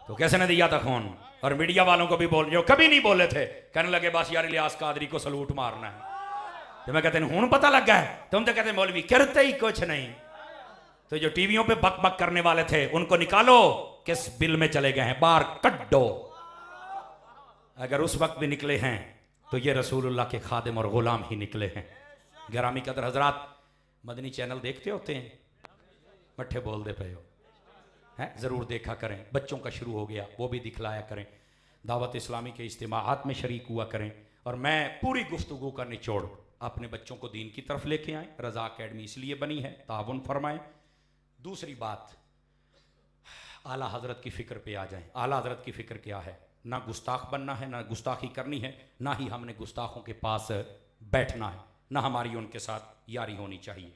तो कैसे ने दिया था खून? और मीडिया वालों को भी बोल, जो कभी नहीं बोले थे, कहने लगे बस यार इलियास कादरी को सलूट मारना है। तो मैं कहते हूं पता लग गया है, तुम तो कहते मौलवी करते ही कुछ नहीं। तो जो टीवियों पे बक बक करने वाले थे उनको निकालो, किस बिल में चले गए हैं, बाहर कड्डो। अगर उस वक्त भी निकले हैं तो ये रसूलुल्लाह के खादिम और गुलाम ही निकले हैं। गिरामी कदर हजरात, मदनी चैनल देखते होते हैं? मट्ठे बोल दे पे हो हैं, जरूर देखा करें। बच्चों का शुरू हो गया, वो भी दिखलाया करें। दावत इस्लामी के इज्तिमाआत में शरीक हुआ करें। और मैं पूरी गुफ्तगू का निचोड़ अपने बच्चों को दीन की तरफ लेके आए। रजा अकेडमी इसलिए बनी है, ताउन फरमाएं। दूसरी बात, आला हजरत की फिक्र पे आ जाएं। आला हजरत की फिक्र क्या है? ना गुस्ताख बनना है, ना गुस्ताखी करनी है, ना ही हमने गुस्ताखों के पास बैठना है, ना हमारी उनके साथ यारी होनी चाहिए।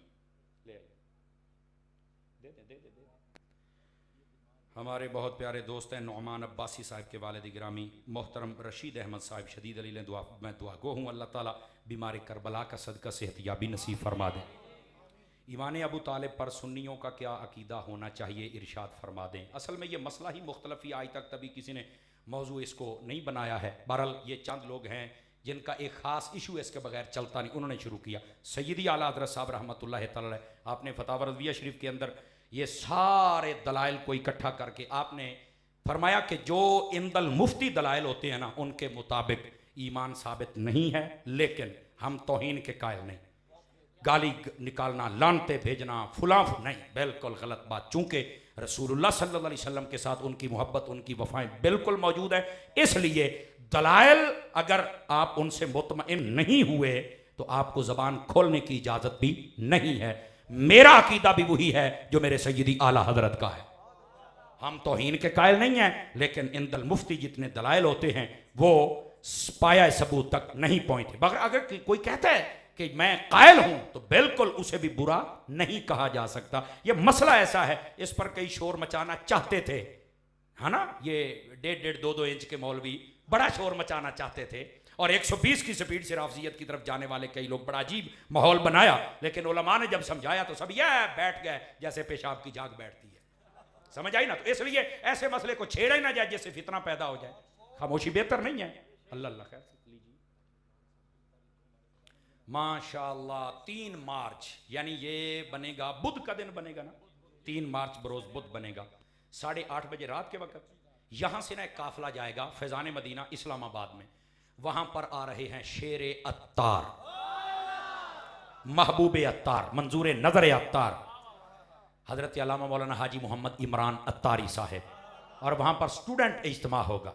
हमारे बहुत प्यारे दोस्त हैं नुमान अब्बासी साहब के वालिद गिरामी मोहतरम रशीद अहमद साहब शदीद अली ने दुआ, मैं दुआ गो हूँ अल्लाह ताला बीमार करबला का सदका सेहतयाबी नसीब फरमा दें। ईमान अबू तालिब पर सुन्नियों का क्या अकीदा होना चाहिए, इरशाद फरमा दें। असल में ये मसला ही मुख्तलफ ही आज तक तभी किसी ने मौजू इसको नहीं बनाया है। बहरहाल ये चंद लोग हैं जिनका एक ख़ास इशू इसके बगैर चलता नहीं, उन्होंने शुरू किया। सैयदी आला हज़रत साहब रहमतुल्लाह तआला, आपने फतावा रज़विया शरीफ के अंदर ये सारे दलाइल को इकट्ठा करके आपने फरमाया कि जो इंदल मुफ्ती दलाइल होते हैं ना, उनके मुताबिक ईमान साबित नहीं है, लेकिन हम तौहीन के कायल नहीं, गाली निकालना, लानते भेजना, फुला नहीं, बिल्कुल गलत बात। चूंकि रसूलुल्लाह सल्लल्लाहु अलैहि वसल्लम के साथ उनकी मोहब्बत, उनकी वफाएं बिल्कुल मौजूद है, इसलिए दलाइल अगर आप उनसे मुतमइन नहीं हुए तो आपको ज़बान खोलने की इजाज़त भी नहीं है। मेरा अकीदा भी वही है जो मेरे सैयदी आला हजरत का है। हम तौहीन के कायल नहीं हैं, लेकिन इंदल मुफ्ती जितने दलाइल होते हैं वो पाया सबूत तक नहीं पहुंचते। मगर अगर कोई कहता है कि मैं कायल हूं तो बिल्कुल उसे भी बुरा नहीं कहा जा सकता। ये मसला ऐसा है, इस पर कई शोर मचाना चाहते थे, है ना, ये 1.5-2 इंच के मौलवी बड़ा शोर मचाना चाहते थे और 120 की स्पीड से राफजियत की तरफ जाने वाले कई लोग, बड़ा अजीब माहौल बनाया। लेकिन उलमा ने जब समझाया तो सब यह बैठ गए जैसे पेशाब की झाग बैठती है, समझ आई ना। तो इसलिए ऐसे मसले को छेड़ा ही ना जाए जिससे फितना पैदा हो जाए। खामोशी बेहतर नहीं है। अल्लाह खैर लीजिए। माशाअल्लाह 3 मार्च यानी ये बनेगा बुध का दिन बनेगा ना, 3 मार्च बरोज बुध बनेगा। 8:30 बजे रात के वक्त यहां से ना एक काफिला जाएगा फैजान मदीना इस्लामाबाद में। वहां पर आ रहे हैं शेर अत्तार, महबूब अत्तार, मंजूर नजर अत्तार, हजरत अल्लामा मौलाना हाजी मोहम्मद इमरान अत्तारी साहब, और वहां पर स्टूडेंट इज्तिमा होगा।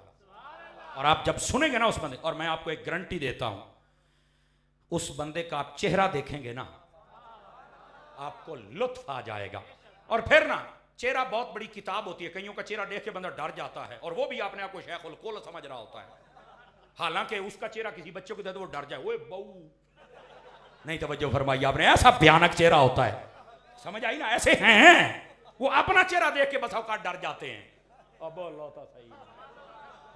और आप जब सुनेंगे ना उस बंदे, और मैं आपको एक गारंटी देता हूं, उस बंदे का आप चेहरा देखेंगे ना आपको लुत्फ आ जाएगा। और फिर ना चेहरा बहुत बड़ी किताब होती है, कईयों का चेहरा देख के बंदा डर जाता है और वो भी अपने आप को शेखुल कुल समझ रहा होता है, हालांकि उसका चेहरा किसी बच्चे को दे दो वो डर जाए, ओए बहू नहीं, तवज्जो फरमाइए आपने, ऐसा भयानक चेहरा होता है, समझ आई ना। ऐसे हैं वो अपना चेहरा देख के बस औकात डर जाते हैं। अब सही,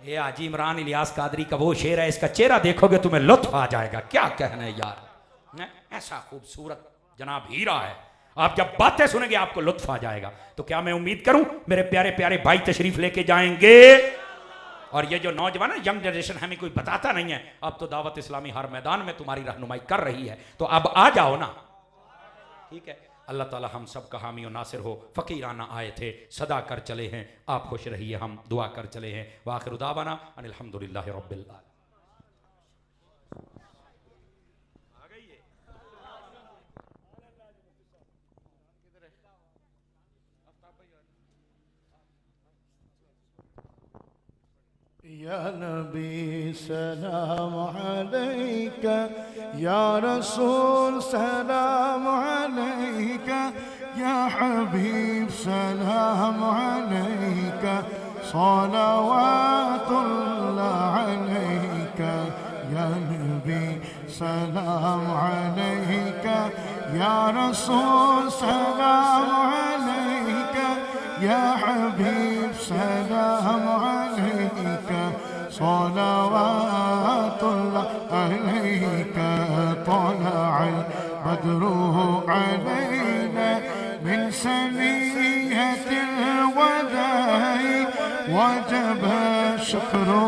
ये हाजी इमरान इलियास कादरी का वो शेर है, इसका चेहरा देखोगे तुम्हें लुत्फ आ जाएगा। क्या कहने यार, ऐसा खूबसूरत जनाब हीरा है, आप जब बातें सुनेंगे आपको लुत्फ आ जाएगा। तो क्या मैं उम्मीद करूं मेरे प्यारे प्यारे भाई तशरीफ लेके जाएंगे। और ये जो नौजवान है, यंग जनरेशन, हमें कोई बताता नहीं है, अब तो दावत इस्लामी हर मैदान में तुम्हारी रहनुमाई कर रही है, तो अब आ जाओ ना, ठीक है। अल्लाह ताला हम सब का हामी और नासिर हो। फ़कीराना आए थे, सदा कर चले हैं, आप खुश रहिए, हम दुआ कर चले हैं। वाखिर दावाना अनिल हम्दुलिल्लाहि रब्बिल आलमीन। या नबी सलाम अलैका, या रसूल सलाम अलैका, या हबीब सलाम अलैका, सलावातुल्लाह अलैका, या नबी सलाम अलैका, या रसूल सलाम अलैका, या हबीब सलाम अलैका, सलावातुल्लाह अलैका, तलअल बद्रु अलैना मिन सनियतिल वदाई, वजब शुक्रु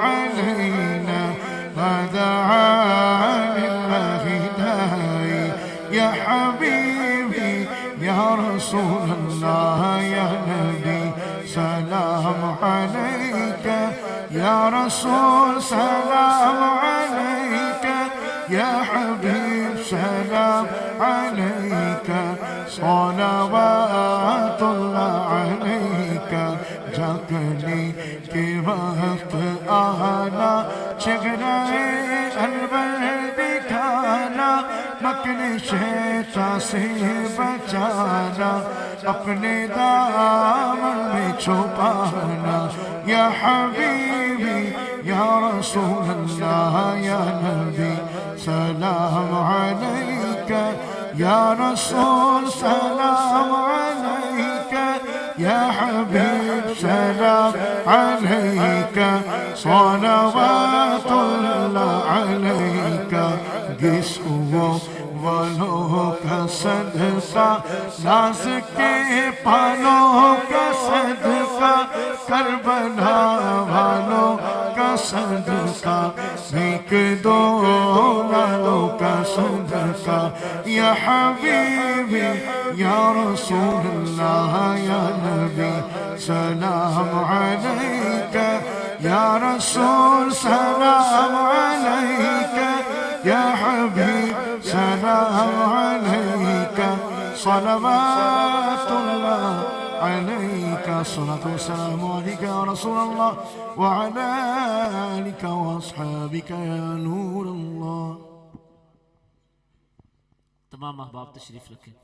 अलैना, फदआ लिल्लाहि दाई, या हबीबी या रसूल अल्लाह, या नबी सलाम अलैका, या रसूल सलाम अलैका, या हबीब सलाम अलैका, सलावातुल्लाह अलैका। जागने के वक्त आना, चेहरे अनवर दिखाना, मकने शैतान से बचाना, अपने दामन में छुपाना, या हबीबी या रसूल अल्लाह, या नबी सलाम अलैका, या रसूल सलाम अलैका, या हबीब सलाम अलैका, सलावातुल्लाह अलैका। गिसुओं वालों का सदका, नाज़ के पालों का सदका, करबला वालों का सदका, एक दो लालों का सदका या हबीबी या रसूल अल्लाह या नबी सलाम अलैका या रसूल सलाम अलैका या हबीब सलाम अलैका सलवातुल्लाह अलैका सलातु वस्सलामु अलैका या रसूल अल्लाह व अला आलिका व अस्हाबिका या नूर अल्लाह। तमाम अहबाब तशरीफ रखें।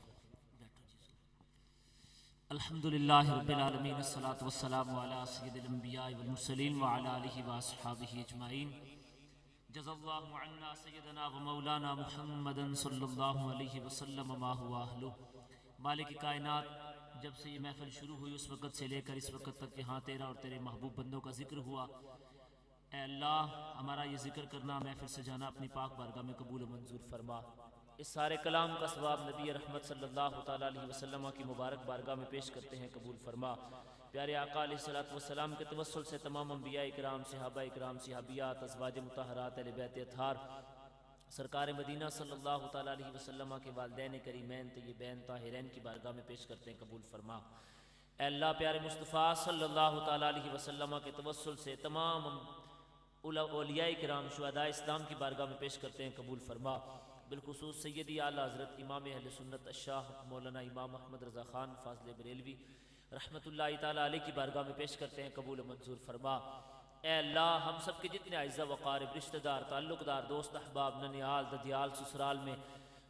अल्हम्दुलिल्लाहि रब्बिल आलमीन अस्सलातु वस्सलामु अला सय्यिदिल अंबिया वल मुरसलीन व अला आलिहि व अस्हाबिहि अजमाइन। जज़ाल्लाहु अन्ना सय्यदना व मौलाना मुहम्मदन सल्लल्लाहु अलैहि वसल्लम मा हुवा अहलु। मालिक कायनात, जब से ये महफिल शुरू हुई उस वक़्त से लेकर इस वक़्त तक यहाँ तेरा और तेरे महबूब बंदों का जिक्र हुआ। ऐ अल्लाह, हमारा ये जिक्र करना, महफिल सजाना अपनी पाक बारगाह में कबूल मंजूर फरमा। इस सारे कलाम का सवाब नबी रहमत सल्लल्लाहु ताला अलैहि वसल्लम की मुबारक बारगाह में पेश करते हैं, कबूल फरमा। प्यारे आका अलैहिस्सलातु वस्सलाम के तवस्सुल से तमाम अंबिया इकराम, सहाबा इकराम, सहाबियात, अज़वाज मुतहहरात, अहले बैत अतहार, सरकार मदीना सल्लल्लाहु ताला अलैहि वसल्लम के वालिदैन करीमैन तय्यबैन ताहिरैन की बारगाह में पेश करते हैं, कबूल फरमा। ऐ अल्लाह, प्यारे मुस्तफ़ा सल्लल्लाहु ताला अलैहि वसल्लम के तवस्सुल से तमाम औलिया किराम, शुहदा इस्लाम की बारगाह में पेश करते हैं, कबूल फरमा। बिलखुसूस सैयदी आला हज़रत इमाम अहले सुन्नत अशाह मौलाना इमाम अहमद रज़ा ख़ान फ़ाज़िल बरेलवी रहमतुल्लाहि ताला अलैह की बारगाह में पेश करते हैं, कबूल मंजूर फरमा। ए अल्लाह, हम सब के जितने आइज़ा वक़ारिब, रिश्तेदार, ताल्लुक़दार, दोस्त, अहबाब, ननिहाल, ददियाल, ससुराल में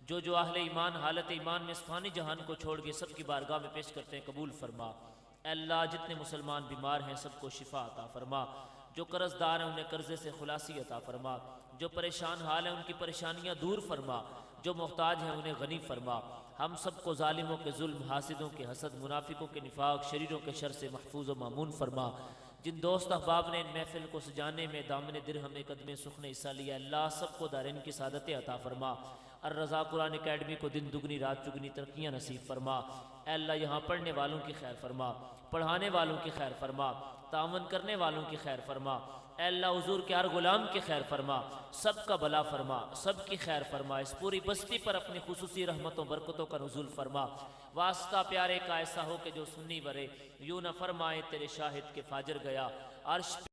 जो अहले ईमान हालत ईमान में इस फ़ानी जहान को छोड़ के सब की बारगाह में पेश करते हैं, कबूल फरमा। ए अल्लाह, जितने मुसलमान बीमार हैं सबको शिफा अता फरमा। जो कर्जदार हैं उन्हें कर्जे से खुलासी अता फरमा। जो परेशान हाल हैं उनकी परेशानियां दूर फरमा। जो मोहताज हैं उन्हें गनी फरमा। हम सबको जालिमों के जुल्म, हासिदों के हसद, मुनाफिकों के निफाक, शरीरों के शर से महफूज व मामून फरमा। जिन दोस्त अहबाब ने इन महफिल को सजाने में दामन दिरहम कदम सुखने हिस्सा लिया, अल्लाह सबको दारैन की सादत अता फरमा। अर्रज़ा कुरान अकेडमी को दिन दुगनी रात चुगनी तरक्कियाँ नसीब फरमा। अल्लाह, यहाँ पढ़ने वालों की खैर फरमा, पढ़ाने वालों की खैर फरमा, तावन करने वालों की खैर फरमा। अल्लाह, हुजूर के हर गुलाम की खैर फरमा, सबका भला फरमा, सबकी खैर फरमा। इस पूरी बस्ती पर अपनी खुसूसी रहमतों बरकतों का नुज़ूल फरमा। वास्ता प्यारे का ऐसा हो कि जो सुन्नी बरे, यूं न फरमाए तेरे शाहिद के फाजर गया। अर्श